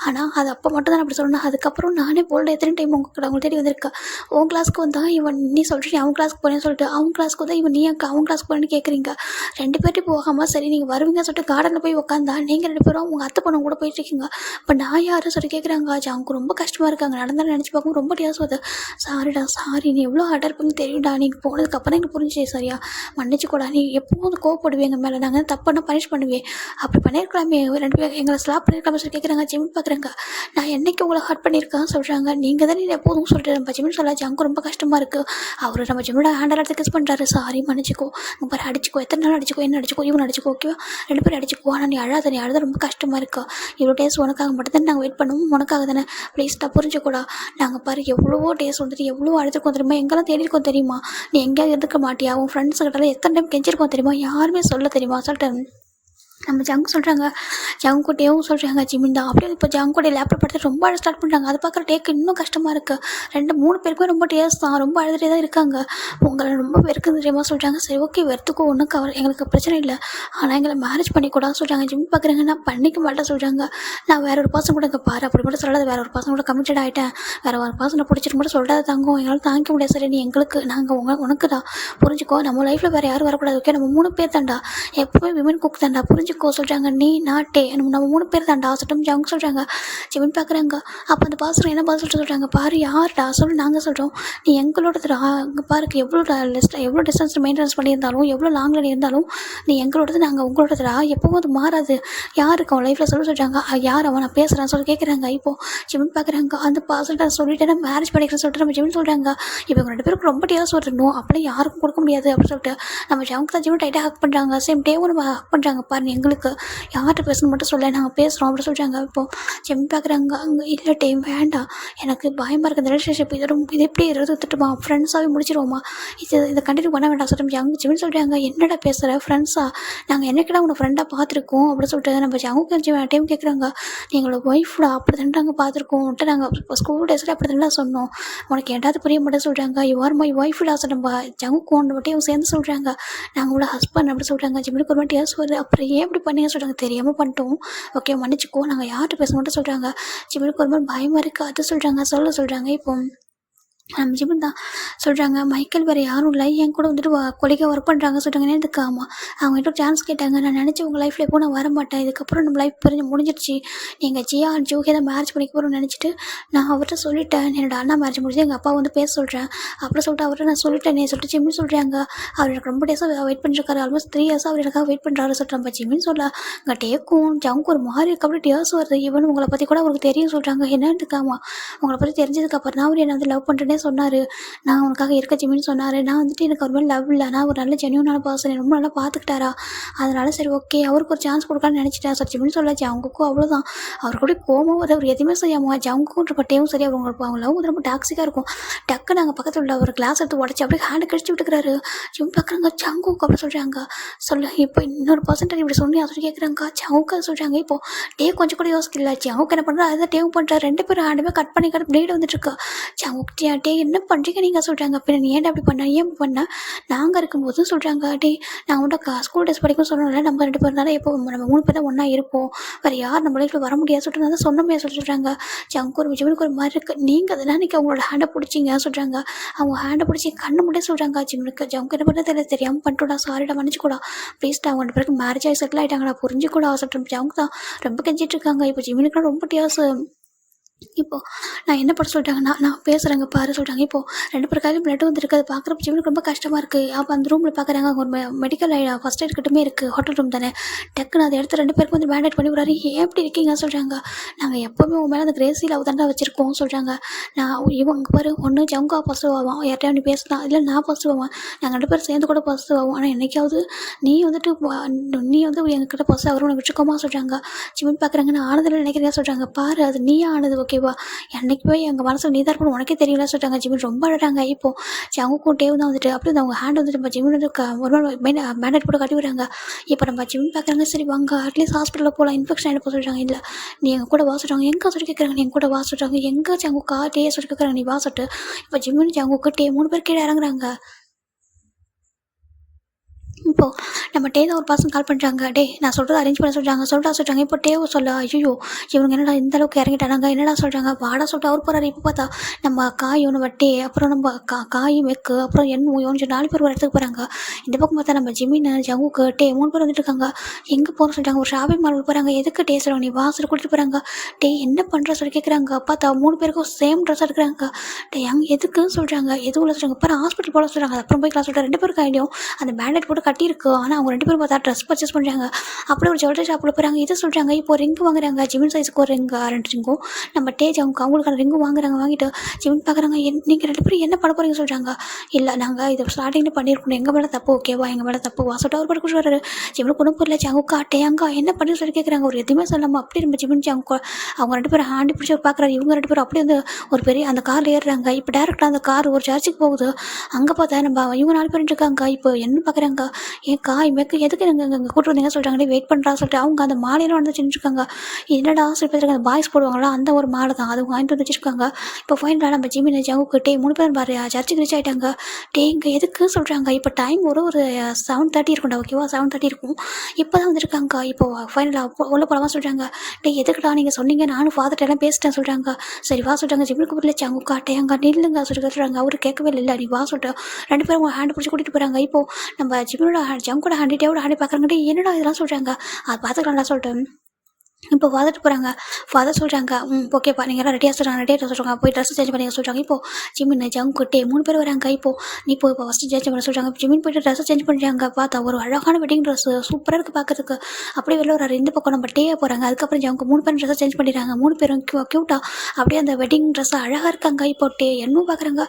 ஆனால் அது அப்போ மட்டும் தான் அப்படி சொன்னேன், அதுக்கப்புறம் நானே போல்ட எத்தனை டைம் அவங்க தேடி வந்திருக்கா, உன் கிளாஸ்க்கு வந்தா இவன் நீ சொல்லிட்டு அவன் கிளாஸ்க்கு போனேன்னு சொல்லிட்டு, அவங்க கிளாஸ்க்கு வந்தால் இவன் நீ அவங்க கிளாஸ்க்கு போனேன்னு கேட்குறீங்க, 2 பேர்ட்டும் போகாமல் சரி நீங்கள் வருவீங்க சொல்லிட்டு கார்டனில் போய் உட்காந்தா நீங்கள் 2 பேரும் உங்கள் அத்தை பொண்ணு கூட போயிட்டு இருக்கீங்க, இப்போ நான் யாரும் சொல்லி கேட்குறாங்க. அவங்க ரொம்ப கஷ்டமாக இருக்காங்க, நடந்தாலும் நினச்சி பார்க்கும் ரொம்ப டியாஸ் வருது. சாரிடா சாரி, நீ எவ்வளோ ஹார்டாக இருப்பீங்கன்னு தெரியும்டா, நீங்கள் போனதுக்கப்புறம் எனக்கு புரிஞ்சிச்சு சரியா, மன்னிச்சுக்கூடா, நீ எப்பவும் வந்து கோவப்படுவேன் எங்கள் மேலே, நாங்கள் தப்பான பனிஷ் பண்ணுவேன், அப்படி பண்ணியிருக்கலாமே, 2 பேரும் எங்களை ஸ்லாப் பண்ணியிருக்காம சொல்லி கேட்குறாங்க. ஜிமின் பார்க்குறாங்க, நான் என்னைக்கு உங்களை ஹர்ட் பண்ணியிருக்கேன்னு சொல்கிறாங்க. நீங்கள் தானே எப்போதும் சொல்லிட்டு நம்ம ஜிமின் சொல்லாச்சு, அங்கே ரொம்ப கஷ்டமாக இருக்குது. அவர் நம்ம ஜிமினோட ஹேண்டல் எடுத்து கிஸ் பண்ணுறாரு. சாரி மன்னிச்சிக்கோ, உங்கள் பாரு அடிச்சுக்கோ, எத்தனை நாள் அடிச்சுக்கோ, என்ன அடிச்சுக்கோ, இவன் அடிச்சுக்கோ, ஓகேவா, 2 பேரும் அடிச்சுக்கோ, ஆனால் நீ அழுத ரொம்ப கஷ்டமாக இருக்கா, இவ்வளோ டேஸ் உனக்காக மட்டும் தானே நாங்கள் வெயிட் பண்ணுவோம், உனக்காக தானே, ப்ளீஸ் நான் புரிஞ்சுக்கூடா, நாங்கள் பாரு எவ்வளவோ டேஸ் வந்துட்டு எவ்வளோ அழுதுருக்கோம் தெரியுமா, எங்கெல்லாம் தேடிருக்கோம் தெரியுமா, நீ எங்கேயாவது இருந்துக்க மாட்டியா, உன் ஃப்ரெண்ட்ஸுக்கிட்டலாம் எத்தனை டைம் கெஞ்சிருக்கோம் தெரியுமா, யாருமே சொல்ல தெரியுமா சொல்லிட்டு நம்ம ஜங்கு சொல்கிறாங்க. ஜங்குக்கிட்டேயும் சொல்கிறாங்க ஜிமின் தான். அப்படியே இப்போ ஜங்குடைய லேப்டாப் எடுத்து ரொம்ப அழ ஸ்டார்ட் பண்ணுறாங்க. அது பார்க்குற டேக்கு இன்னும் கஷ்டமாக இருக்குது. 2-3 பேருக்குமே ரொம்ப டேஸ் தான், ரொம்ப அழுதுகிட்டே தான் இருக்காங்க. உங்களை ரொம்ப வெறுக்குது தெரியுமா சொல்கிறாங்க. சரி ஓகே, வெறுத்துக்கோ, ஒன்றும் எங்களுக்கு பிரச்சனை இல்லை, ஆனால் எங்களை மேரேஜ் பண்ணிக்கூடாது சொல்கிறாங்க. ஜிமின் பார்க்குறாங்க, நான் பண்ணிக்க மாட்டேன் சொல்கிறாங்க. நான் வேற ஒரு பர்சன் கூட இங்கே பாரு, அப்படி மட்டும் சொல்லாத, வேற ஒரு பர்சன் கூட கமிட்டட் ஆகிட்டேன், வேற ஒரு பர்சனை பிடிச்சிட்டு மட்டும் சொல்லாத தங்கம், எங்களால் தாங்கிக்க முடியாது. சரி நீ எங்களுக்கு, நாங்கள் உனக்கு தான், புரிஞ்சுக்கோ, நம்ம லைஃப்பில் வேறு யாரும் வரக்கூடாது, ஓகே, நம்ம 3 பேர் தாண்டா, எப்போவுமே விமன் குக் தாண்டா, புரிஞ்சுக்கோ சொல்கிறாங்க. நீ நாட்டே நம்ம 3 பேர் தாண்டா சொல்லிட்டு ஜங்கு சொல்கிறாங்க. ஜிமின் பார்க்குறாங்க. அப்போ அந்த பாசம் என்ன பதில் சொல்லிட்டு சொல்கிறாங்க, பாரு யார்டா சொல்லு, நாங்கள் சொல்கிறோம், நீ எங்களோடதுடா, அங்கே பாருக்கு எவ்வளோ டிஸ்டன்ஸ் மெயின்டெனன்ஸ் பண்ணியிருந்தாலும், எவ்வளோ லாங்கில் இருந்தாலும் நீ எங்களோடது, நாங்கள் உங்களோடதுடா, எப்போவும் அது மாறாது, யாருக்கு அவன் லைஃப்பில் சொல்கிறாங்க. யார் அவன், நான் பேசுகிறான்னு சொல்லி கேட்குறாங்க. இப்போது ஜிமின் பார்க்குறாங்க, அந்த பாசல்கிட்ட சொல்லிட்டு நான் மேரேஜ் பண்ணிக்கிறேன்னு சொல்லிட்டு நம்ம ஜிமின் சொல்கிறாங்க. இப்போ இவங்க 2 பேருக்கு ரொம்ப டேஸ் வரணும், அப்படியே யாருக்கும் கொடுக்க முடியாது அப்படின்னு சொல்லிட்டு நம்ம ஜங்கு தான் ஜிமின் டைட்டாக ஹக் பண்ணுறாங்க. சேம் டேவும் நம்ம ஹக் பண்ணுறாங்க. பாருங்க எங்களுக்கு யார்கிட்ட பேசணும் மட்டும் சொல்ல, நாங்கள் பேசுகிறோம் அப்படின்னு சொல்கிறாங்க. இப்போது ஜிமின் பார்க்குறாங்க, அங்கே இல்லை டைம் வேண்டாம், எனக்கு பயமாக இருக்குது இந்த ரிலேஷன்ஷிப், இது எப்படி இருந்துட்டுமா, ஃப்ரெண்ட்ஸாகவே முடிச்சிருவோமா, இதை கண்டினியூ பண்ண வேண்டாம் சொல்லிட்டு ஜிமின் சொல்கிறாங்க. என்னடா பேசுகிற, ஃப்ரெண்ட்ஸா, நாங்கள் என்னைக்கிட்ட உங்களை ஃப்ரெண்டாக பார்த்துருக்கோம் அப்படின்னு சொல்லிட்டு நம்ம ஜங்கு டைம் கேட்குறாங்க. எங்களோட ஒய்ஃபோட அப்படி தானே நாங்கள் பார்த்துருக்கோம், நாங்கள் ஸ்கூல் டேஸில் அப்படி தானே சொன்னோம், உனக்கு எதாவது புரிய மாட்டேன்னு சொல்கிறாங்க. யுவர் மை ஒய்ஃபுடா சொல்ல நம்ம ஜங்குக்கு ஒன்று மட்டும் சேர்ந்து சொல்கிறாங்க. நாங்கள் உங்களோட ஹஸ்பண்ட் அப்படி சொல்கிறாங்க. ஜிமினுக்கு ஒரு வாட்டி வருது, அப்புறம் ஏன் இப்படி பண்ணீங்க சொல்கிறாங்க. தெரியாமல் பண்ணிட்டோம், ஓகே மன்னிச்சிக்கோ, நாங்கள் யார்கிட்ட பேச மட்டும் சொல்கிறாங்க. ஜிமினுக்கு ஒரு மாதிரி பயமாக இருக்குது, அது சொல்கிறாங்க. சொல்கிறாங்க. இப்போ நம்ம ஜிமின் தான் சொல்கிறாங்க, மைக்கேல் வேறு யாரும் இல்லை, என் கூட வந்துட்டு கொலைக்காக ஒர்க் பண்ணுறாங்க சொல்கிறாங்க. இதுக்கு ஆமாம், அவங்க கிட்ட சான்ஸ் கேட்டாங்க, நான் நினச்சி உங்கள் லைஃப்பில் எப்போ நான் வர மாட்டேன், இதுக்கப்புறம் நம்ம லைஃப் முடிஞ்சிடுச்சு, நீங்கள் ஜியா அண்ட் ஜோகே தான் மேரேஜ் பண்ணிக்க போகிறோம்னு நினச்சிட்டு நான் அவர்கிட்ட சொல்லிட்டேன், என்னோட அண்ணா மேரேஜ் முடிஞ்சு எங்கள் அப்பா வந்து பேச சொல்கிறேன் அப்புறம் சொல்லிட்டு அவர்கிட்ட நான் சொல்லிட்டேனே சொல்லிட்டு ஜிமின் சொல்கிறாங்க. அவர் எனக்கு ரொம்ப டேஸாக வெயிட் பண்ணிருக்காரு, ஆல்மோஸ்ட் 3 இயர்ஸாக அவர் எனக்காக வெயிட் பண்ணுறாரு சொல்லிட்டு நம்ம ஜிமின் சொல்ல. அங்கே டேக்கும் ஜங்கு ஒரு மாதிரி அதுக்கப்புறம் டேர்ஸ் வருது. ஈவன் உங்களை பற்றி கூட அவருக்கு தெரியும் சொல்கிறாங்க. என்னதுக்காமா, உங்களை பற்றி தெரிஞ்சதுக்கப்புறம் தான் அவர் என்னை வந்து லவ் பண்ணுறேனே சொன்னார், நான் உனக்காக இருக்க ஜிமின்னு சொன்னார், நான் வந்துட்டு எனக்கு ஒரு மாதிரி லவ் இல்லை, நான் ஒரு நல்ல ஜென்யூனான பர்சன், ரொம்ப நல்லா பார்த்துக்கிட்டாரா, அதனால சரி ஓகே அவருக்கு ஒரு சான்ஸ் கொடுக்கலான்னு நினச்சிட்டேன் சார் ஜிமின்னு சொல்லாச்சு. அவங்களுக்கும் அவ்வளோதான், அவர் கூட கோவம் வர, அவர் எதுவுமே செய்யாமல் ஜவுங்களுக்கும் பட்டையும் சரி, அவங்க லவ் வந்து ரொம்ப டாக்ஸிக்காக இருக்கும். டக்கு நாங்கள் பக்கத்தில் உள்ள ஒரு கிளாஸ் எடுத்து உடச்சி அப்படியே ஹேண்டை கழிச்சு விட்டுக்கிறாரு. ஜிம் பார்க்குறாங்க, ஜங்குக்கு அப்படி சொல்கிறாங்க. இப்போ இன்னொரு பர்சன்டேஜ் இப்படி சொல்லி அதை கேட்குறாங்க. ஜவுக்கு சொல்கிறாங்க. இப்போது டே கொஞ்சம் கூட யோசிக்கல, ஜவுக்கு என்ன பண்ணுறா, அதை டேவும் பண்ணுறாரு. 2 பேரும் ஹேண்டுமே கட் பண்ணி ப்ளேடு வந்துட்டுருக்கா. ஜவுக்கு டே என்ன பண்ணுறீங்க நீங்கள் சொல்கிறாங்க. பின்ன நீ ஏன் அப்படி பண்ண, ஏன் பண்ண, நாங்கள் இருக்கும்போது சொல்கிறாங்க. டே நான் உன்ட்ட ஸ்கூல் டேஸ் படிக்கும் சொன்னோம்ல, நம்ம 2 பேர் இருந்தாலும் எப்போ நம்ம 3 பேர் தான் ஒன்றா இருப்போம், வேறு யார் நம்ம லைஃப்பில் வர முடியாது சொல்லிட்டு நான் தான் சொன்னமே சொல்லிடுறாங்க. ஜங்கு ஒரு ஜிமினுக்கு ஒரு மாதிரி இருக்குது, நீங்கள் அதெல்லாம் இன்றைக்கி அவங்களோட ஹேண்டை பிடிச்சிங்க சொல்கிறாங்க. அவங்க ஹேண்டை பிடிச்சி கண்ணு மட்டும் சொல்கிறாங்க. ஜிமினுக்கு ஜங்கு என்ன பண்ண தெரியல, தெரியாமல் பண்ணிட்டோடா, சாரிடா மன்னிச்சுக்கூடா, ப்ளீஸ்டா, அவங்க 2 பேருக்கு மேரேஜ் ஆகி செட்டில் ஆகிட்டாங்கடா, புரிஞ்சுக்கூடா சொல்லிட்டு ஜங்கு தான் ரொம்ப கெஞ்சிட்டு இருக்காங்க. இப்போ ஜிமினுக்குலாம் ரொம்ப டியாஸ். இப்போது நான் என்ன பண்ண சொல்லிட்டாங்கன்னா, நான் பேசுகிறேங்க பாரு சொல்கிறாங்க. இப்போது 2 பேர் கையிலும் பிளட் வந்துருக்கு, அது பார்க்குறப்ப ஜிமினுக்கு ரொம்ப கஷ்டமாக இருக்குது. அப்போ அந்த ரூமில் பார்க்குறாங்க, அங்கே ஒரு மெடிக்கல் ஃபஸ்ட் எய்ட் கிட்டமே இருக்குது, ஹோட்டல் ரூம் தானே, டக்குன்னு அதை எடுத்து 2 பேருக்கு வந்து பேண்டேட் பண்ணி விடாரு. ஏன் எப்படி இருக்கீங்க சொல்கிறாங்க. நாங்கள் எப்போவுமே உங்கள் மேலே அந்த கிரேசி லவ் தாண்டா வச்சுருக்கோம் சொல்கிறாங்க. நான் இவங்க பாரு, ஒன்று ஜங்கா பாசிட்டிவ் ஆகும், யார்ட்டையும் நீ பேசலாம், இல்லை நான் பாசிட்டிவ் ஆவேன், நாங்கள் 2 பேரும் சேர்ந்து கூட பாசிட்டிவ் ஆகும், ஆனால் என்னைக்காவது நீ வந்துட்டு எங்ககிட்ட பாசிட்டிவ் அவரும் உனக்கு வச்சுக்கோமா சொல்கிறாங்க. ஜிமின் பார்க்குறாங்க, நான் ஆனதில் நினைக்கிறேன் சொல்கிறாங்க. பாரு அது நீ ஆனது ஓகேவா, என்னைக்கு போய் எங்கள் மனசில் நீ தான் இருக்கணும் உனக்கே தெரியல சொல்லிட்டாங்க. ஜிமின் ரொம்ப அழகாங்க. இப்போது ஜங்குக்கும் டேவும் தான் வந்துட்டு அப்படியே அவங்க ஹேண்ட் வந்துட்டு நம்ம ஜிமின் வந்து ஒரு நாள் பேண்டேட் போட்டு கட்டி விடுறாங்க. இப்போ நம்ம ஜிமின் பார்க்குறாங்க, சரி வாங்க அட்லீஸ்ட் ஹாஸ்பிட்டலில் போகலாம், இன்ஃபெக்ஷன் ஆகிட்டு போக சொல்கிறாங்க. இல்லை நீ எங்கள் கூட வா சொல்கிறாங்க. எங்கே சொல்லி கேட்குறாங்க, நீ எங்கள் கூட வா சொல்கிறாங்க. எங்கே ஜங்குக்கா டே சொல்லி கேட்குறாங்க, நீ வா சொல்லிட்டு இப்போ ஜிமின் ஜங்குக்கு டே 3 பேர் கீழே இறங்குறாங்க. இப்போது நம்ம டே தான் ஒரு பர்சன் கால் பண்ணுறாங்க. நான் சொல்கிறது அரேஞ்ச் பண்ண சொல்கிறாங்க. இப்போ டேவை சொல்ல ஐயோ இவங்க என்னடா இந்த அளவுக்கு இறங்கிட்டானாங்க, என்னடா சொல்கிறாங்க, வாடா சொல்லிட்டு அவர் போகிறாரு. இப்போ பார்த்தா நம்ம காய் ஒன்று வட்டி, அப்புறம் நம்ம காய் மெக்கு, அப்புறம் யோன்னு 4 பேர் ஒரு இடத்துக்கு போகிறாங்க. இந்த பக்கம் பார்த்தா நம்ம ஜிமின், ஜங்குக்கு, டே 3 பேர் வந்துட்டு இருக்காங்க. எங்கே போகிறோம்னு சொல்லிட்டாங்க, ஒரு ஷாப்பிங் மால் போகிறாங்க. எதுக்கு டே சொல்லுவாங்க, நீ வாசல் கூட்டிட்டு போகிறாங்க. என்ன பண்ணுற சொல்லி கேட்குறாங்க. பார்த்தா 3 பேருக்கும் சேம் ட்ரெஸ் எடுக்கிறாங்க. அங்கே எதுக்குன்னு சொல்கிறாங்க, எதுவும் சொல்கிறாங்க. அப்புறம் ஹாஸ்பிட்டல் போல சொல்கிறாங்க. அப்புறம் போய் கிளாஸ் சொல்லிட்டு 2 பேருக்கு ஐடியும் அந்த பேண்டேட் போட்டு கட்டியிருக்கு. ஆனால் அவங்க 2 பேரும் பார்த்தா ட்ரெஸ் பர்ச்சேஸ் பண்ணுறாங்க. அப்படியே ஒரு ஜுவல்லரி ஷாப்பில் போகிறாங்க. இது சொல்கிறாங்க. இப்போ ரிங் வாங்குறாங்க. ஜிமின் சைஸுக்கு ஒரு ரிங் 2 ரிங்கும், நம்ம டேஜ் அவங்களுக்கான ரிங்கும் வாங்குறாங்க. வாங்கிட்டு ஜிமின் பார்க்குறாங்க. நீங்கள் 2 பேரும் என்ன பண்ண போகிறீங்க சொல்கிறாங்க. இல்லை நாங்கள் இதை ஸ்டார்டிங்கில் பண்ணியிருக்கணும், எங்கள் மேலே தப்பு, ஓகேவா, எங்கள் மேலே தப்பு வாசட்டு அவர் படுக்க சொல்கிறாரு. ஜிமின் கொண்டு போகல. ஜங்குக்கா டேங்கா என்ன பண்ணி சொல்லி கேட்குறாங்க. ஒரு எதுவுமே சொல்லாமல் அப்படி நம்ம ஜிமின் அவங்க 2 பேரும் ஹேண்டி பிடிச்சி பார்க்குறாரு. இவங்க 2 பேரும் அப்படியே வந்து ஒரு பெரிய அந்த காரில் ஏறுறாங்க. இப்போ டேரெக்டாக அந்த கார் ஒரு சர்ச்சுக்கு போகுது. அங்கே பார்த்தா நம்ம இவங்க 4 பேர் இருக்காங்க. இப்போ என்ன பார்க்குறாங்க, ஏன் காய் மெக்கு எதுக்கு நீங்கள் இங்கே கூட்டு வந்தீங்க சொல்கிறாங்க. வெயிட் பண்ணுறா சொல்லிட்டு அவங்க அந்த மாலையெல்லாம் வந்து செஞ்சுருக்காங்க. என்னடா சொல்லி பார்த்துருக்காங்க. அந்த பாய்ஸ் போடுவாங்களா அந்த ஒரு மாலை தான், அது வாங்கிட்டு வந்து வச்சுருக்காங்க. இப்போ ஃபைனலாக நம்ம ஜிமின் ஜங்குக்கு டே 3 பேர் பாரு சர்ச்சுக்கு ரீச் ஆகிட்டாங்க. இங்கே எதுக்கு சொல்கிறாங்க. இப்போ டைம் ஒரு 7:30 இருக்கும்டா, ஓகேவா, 7:30 இருக்கும். இப்போ தான் வந்துருக்காங்க. இப்போ ஃபைனலாக உள்ள போகலாமா சொல்கிறாங்க. எதுக்குடா நீங்கள் சொன்னீங்க, நானும் ஃபாதர்ட்ட எல்லாம் பேசிட்டேன் சொல்கிறாங்க. சரி வா சொல்கிறாங்க. ஜிமினுக்கு பதில் ஜங்குக்கா டேங்க நில்லுங்க சொல்கிறாங்க. அவரு கேட்கவே இல்லை. நீ வா சொல்லிட்டு 2 பேரும் அவங்க ஹேண்ட் பிடிச்சி கூட்டிகிட்டு போகிறாங்க. இப்போ நம்ம ஜிமினோட ஜங்கோட ஹேண்ட் டேவோட ஹேண்ட் பார்க்குறாங்க. என்னடா இதெல்லாம் சொல்கிறாங்க. அது பார்த்துக்கலாம்டா சொல்லிட்டு இப்போ ஃபாதர்ட்டு போகிறாங்க. ஃபாதர் சொல்கிறாங்க, ஓகேப்பா நீங்கள் எல்லாம் ரெடியாக சொல்கிறாங்க. போய் ட்ரெஸ் சேஞ்ச் பண்ணிக்க சொல்கிறாங்க. இப்போ ஜிமின் ஜங்குட்டே 3 பேர் வராங்க. இப்போ ஃபஸ்ட்டு சேஞ்ச் பண்ண சொல்கிறாங்க. ஜிமின் போய்ட்டு ட்ரெஸ்ஸை சேஞ்ச் பண்ணுறாங்க. பார்த்தா ஒரு அழகான வெட்டிங் ட்ரெஸ்ஸு சூப்பராக இருக்குது பார்க்கறதுக்கு. அப்படியே வெளில ஒரு 2 பக்கம் நம்ம டேயாக போகிறாங்க. அதுக்கப்புறம் ஜங்கு 3 பேரும் ட்ரெஸ்ஸை சேஞ்ச் பண்ணிடுறாங்க. 3 பேரும் க்யூட்டாக அப்படியே அந்த வெட்டிங் ட்ரெஸ்ஸை அழகாக இருக்காங்க. இப்போ என்னமோ பார்க்குறாங்க.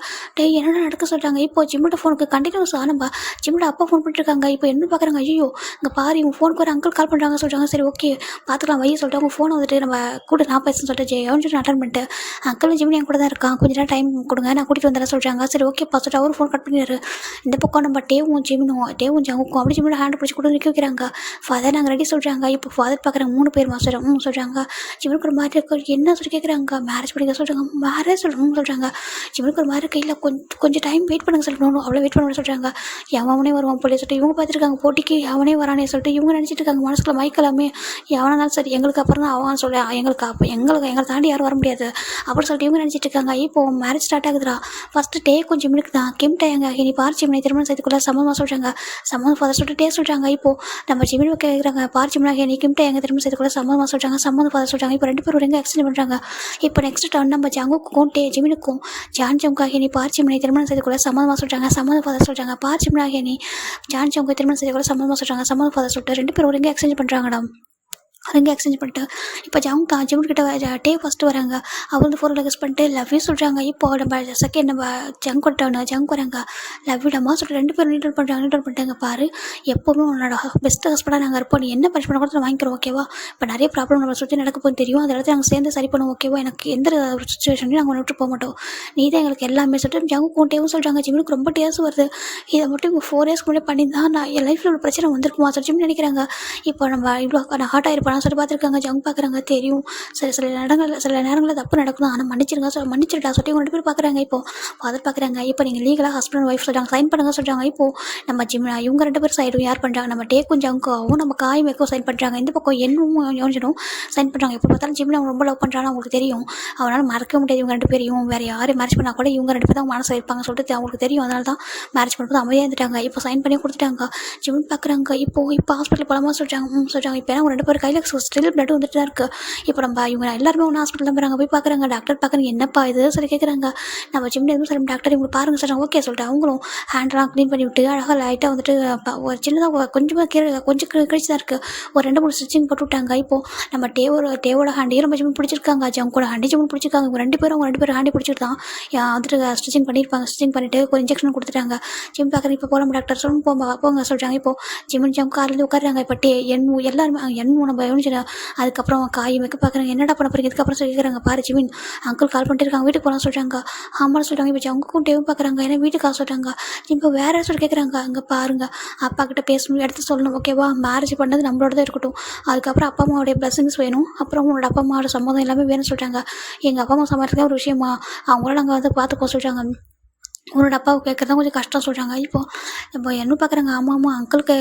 என்னென்ன நடக்க சொல்கிறாங்க. இப்போ ஜிம்மோட ஃபோனுக்கு கண்டினியூஸாக நம்ம ஜிம்மோட அப்பா ஃபோன் பண்ணிட்டுருக்காங்க. இப்போ என்ன பார்க்குறாங்க. ஐயோ இங்கே பாரு இவங்க ஃபோனுக்கு ஒரு அங்கிள் கால் பண்ணுறாங்க சொல்கிறாங்க. சரி ஓகே பார்த்துக்கலாம் வை சொல்லிட்டு அவங்க ஃபோனை வந்துட்டு நம்ம கூட நான் பேசுன்னு சொல்லிட்டு எவன் அட்டன் பண்ணிட்டு அங்கிள் ஜிமினி என் கூட தான் இருக்கான், கொஞ்ச நேரம் டைம் கொடுங்க, நான் கூட்டிகிட்டு வந்துடுறேன் சொல்கிறாங்க. சரி ஓகே பார்த்துட்டு அவர் ஃபோன் கட் பண்ணிடுறாரு. இந்த பக்கம் நம்ம டேவும் ஜங்குக்கும் அப்படி ஜிமினோட ஹேண்ட் பிடிச்சி கூட நிற்க வைக்கிறாங்க. ஃபாதர் நாங்கள் ரெடி சொல்கிறாங்க. இப்போ ஃபாதர் பார்க்குறாங்க. 3 பேர் மாஸ்டர் சொல்கிறாங்க. ஜிமினுக்கு ஒரு மாதிரி இருக்கு. என்ன சொல்லி கேட்குறாங்க. மேரேஜ் பண்ணிக்க சொல்கிறாங்க. மேரேஜ் சொல்கிறாங்க. ஜிமினுக்கு ஒரு மாதிரி கையில் கொஞ்சம் டைம் வெயிட் பண்ணுங்க சொல்லணும். அவ்வளோ வெயிட் பண்ண சொல்கிறாங்க. எவனே வருவான் போல சொல்லிட்டு இவங்க பார்த்துருக்காங்க. போட்டிக்கு எவனே வரானே சொல்லிட்டு இவங்க நினச்சிட்டு இருக்காங்க மனசுக்குள்ள மைக்கலாமே எவனாலும் சரி எங்களுக்கு அப்புறம் தான் அவன் சொல்ல எங்களை தாண்டி யாரும் வர முடியாது அப்படின்னு சொல்லிட்டு இவங்க நினச்சிட்டு இருக்காங்க. இப்போ மேரேஜ் ஸ்டார்ட் ஆகுதுடா. ஃபஸ்ட்டு டே கொஞ்சம் மினுக்கு தான் கிம்ட்டாங்க. நீ பார் ஜிமினை திருமணம் செய்துக்குள்ள சம்மந்தமாக சொல்கிறாங்க. சம்மந்தம் ஃபாதர் சொல்லிட்டு டே சொல்கிறாங்க. இப்போ நம்ம ஜிமினி கேட்குறாங்க. பார் ஜிமினாக நீ கிம்ட்டாங்க திருமணம் செய்துக்குள்ள சம்மந்தமாக சொல்கிறாங்க. சம்மந்தம் ஃபாதர் சொல்கிறாங்க. இப்போ 2 பேரும் எக்ஸ்சேஞ்ச் பண்ணுறாங்க. இப்போ நெக்ஸ்ட் டர்ன் நம்ம ஜங்குக்கும் ஜிமினுக்கும் ஜான் ஜம்காக நீ பார் ஜிமினை திருமணம் செய்துக்குள்ள சம்மந்தமாக சொல்கிறாங்க. சம்மந்தம் ஃபாதர் சொல்கிறாங்க. பார் ஜிமினாக நீ ஜான் ஜம்கை திருமணம் செய்துக்குள்ள சம்மந்தமாக சொல்கிறாங்க. சம்மந்தம் ஃபாதர் சொல்லிட்டு 2 பேரும் எக்ஸ்சேஞ்ச் பண்ணுறாங்கடா. அங்கே எக்ஸ்சேஞ்ச் பண்ணிட்டு இப்போ ஜிமின்கிட்ட டே ஃபஸ்ட்டு வராங்க. அவர் வந்து 4 லெகஸ் பண்ணிட்டு லவ் யூ சொல்கிறாங்க. இப்போ நம்ம செகண்ட் நம்ம ஜங்க் வராங்க. லவ் யூடமா சொல்லிட்டு 2 பேரும் நீட் பண்ணிட்டாங்க. பாரு எப்போவுமே உன்னோட பெஸ்ட் ஹஸ்பண்டாக நாங்கள் இருப்போம். நீ என்ன பனிஷ்மெண்ட் கூட வாங்கிக்கிறோம் ஓகேவா. இப்போ நிறைய ப்ராப்ளம் நம்ம சுற்றி நடக்க போகுது தெரியும். அந்த இடத்துல நாங்கள் சேர்ந்து சரி பண்ணுவோம் ஓகேவா. எனக்கு எந்த ஒரு சுச்சுவேஷன்லையும் நாங்கள் விட்டு போக மாட்டோம். நீ தான் எங்களுக்கு எல்லாமே சொல்லிட்டு ஜங்குக்கும் டேவும் சொல்கிறாங்க. ஜிமினுக்கு ரொம்ப டேஸ் வருது. இதை மட்டும் இவங்க 4 இயர்ஸ்க்கு முன்னாடி பண்ணி தான் நான் என் லைஃப்பில் ஒரு பிரச்சனை வந்திருக்குமா சொல்லி ஜிமின் நினைக்கிறாங்க. இப்போ நம்ம இவ்வளோ நான் ஹார்ட் ஆகிருப்பேன் சொல்லி பார்த்துருக்காங்க. ஜங்க் பார்க்குறாங்க. தெரியும் சில நேரங்களில் தப்பு நடக்கும். ஆனால் மன்னிச்சிருடா சொல்லி 2 பேர் பார்க்குறாங்க. இப்போ ஃபாதர் பார்க்குறாங்க. இப்போ நீங்கள் லீகலாக ஹஸ்பண்ட் ஒய்ஃப் சொல்கிறாங்க சைன் பண்ணுங்க சொல்கிறாங்க. இப்போ நம்ம இவங்க 2 பேர் சைடும் யார் பண்ணுறாங்க. நம்ம டேக்கும் ஜங்காவும் நம்ம காய் மேக்கும் சைன் பண்ணுறாங்க. இந்த பக்கம் என்னும் யோசிச்சிடும் சைன் பண்ணுறாங்க. எப்போ பார்த்தாலும் ஜிமில் அவங்க ரொம்ப லவ் பண்ணுறாங்க அவங்களுக்கு தெரியும். அவனால் மறக்க முடியாது இவங்க 2 பேரையும். வேறு யாரையும் மேரேஜ் பண்ணால் கூட இவங்க 2 பேர் தான் மனசு வைப்பாங்க சொல்லிட்டு அவங்களுக்கு தெரியும். அதனால தான் மேரேஜ் பண்ணுறது அமைதியாக இருந்துட்டாங்க. இப்போ சைன் பண்ணி கொடுத்துட்டாங்க. ஜிமின் பார்க்குறாங்க. இப்போ ஹாஸ்பிட்டல் போகலாமா சொல்கிறாங்க. சொல்கிறாங்க. இப்போ அவங்க 2 பேர் கையில் ஸ்டில் பிளட் வந்துட்டு தான் இருக்குது. இப்போ நம்ம இவங்க எல்லாருமே ஒன்று ஹாஸ்பிட்டல் தான் போகிறாங்க. போய் பார்க்குறாங்க. டாக்டர் பார்க்குறாங்க. என்னப்பா இது சொல்லி கேட்குறாங்க. நம்ம ஜிம்ல எதுவும் சொல்லி டாக்டர் இவங்க பாருங்க சொல்கிறாங்க. ஓகே சொல்லிட்டு அவங்களும் ஹேண்ட்லாம் க்ளீன் பண்ணி விட்டு அழகாக லைட்டாக வந்துட்டு ஒரு சின்னதாக கொஞ்சமாக கொஞ்சம் கிழிச்சு தான் இருக்குது. ஒரு 2-3 ஸ்டிச்சிங் போட்டு விட்டாங்க. இப்போது நம்ம டேவோட ஹேண்டையும் நம்ம ஜிம் பிடிச்சிருக்காங்க. ஜங்கோட ஹேண்டி ஜிம் பிடிச்சிருக்காங்க. இவங்க 2 பேரும் ஹேண்டி பிடிச்சிட்டு தான் வந்துட்டு ஸ்டிச்சிங் பண்ணியிருப்பாங்க. ஸ்டிச்சிங் பண்ணிவிட்டு ஒரு இன்ஜெக்ஷன் கொடுத்துட்டாங்க. ஜிம் பார்க்குறேன். இப்போ போகலாம் டாக்டர் சொல்லணும் போங்க சொல்கிறாங்க. இப்போது ஜிம் காரில் உட்காருறாங்க. இப்போ எல்லாருமே நம்ம அதுக்கப்புறம் காய் வைக்க பார்க்குறாங்க. என்னடா பண்ண போகிறீங்க இதுக்கப்புறம் சொல்லிக்கிறாங்க. பாரு ஜிமின் அங்கிள் கால் பண்ணிட்டு இருக்காங்க. வீட்டுக்கு போகலாம் சொல்கிறாங்க. ஆமாம் சொல்கிறாங்க. இப்போ ஜங்குக்கும் டேவும் பார்க்குறாங்க. ஏன்னா வீட்டுக்காக சொல்கிறாங்க. இப்போ வேறு சொல்லி கேட்குறாங்க. அங்கே பாருங்க அப்பா கிட்ட பேசணும் எடுத்து சொல்லணும் ஓகேவா. மேரேஜ் பண்ணது நம்மளோட தான் இருக்கட்டும். அதுக்கப்புறம் அப்பா அம்மாவுடைய பிளஸிங்ஸ் வேணும். அப்புறம் உங்களோட அப்பா அம்மாவோட சம்மதம் எல்லாமே வேணும்னு சொல்கிறாங்க. எங்கள் அப்பா அம்மா சம்பாதிக்க ஒரு விஷயமா அவங்கள நாங்கள் வந்து பார்த்துப்போம் சொல்கிறாங்க. உன்னோட அப்பாவுக்கு கேட்குறது கொஞ்சம் கஷ்டம் சொல்கிறாங்க. இப்போ என்ன பார்க்குறாங்க, ஆமாம் ஆமாம் அங்கிளுக்கு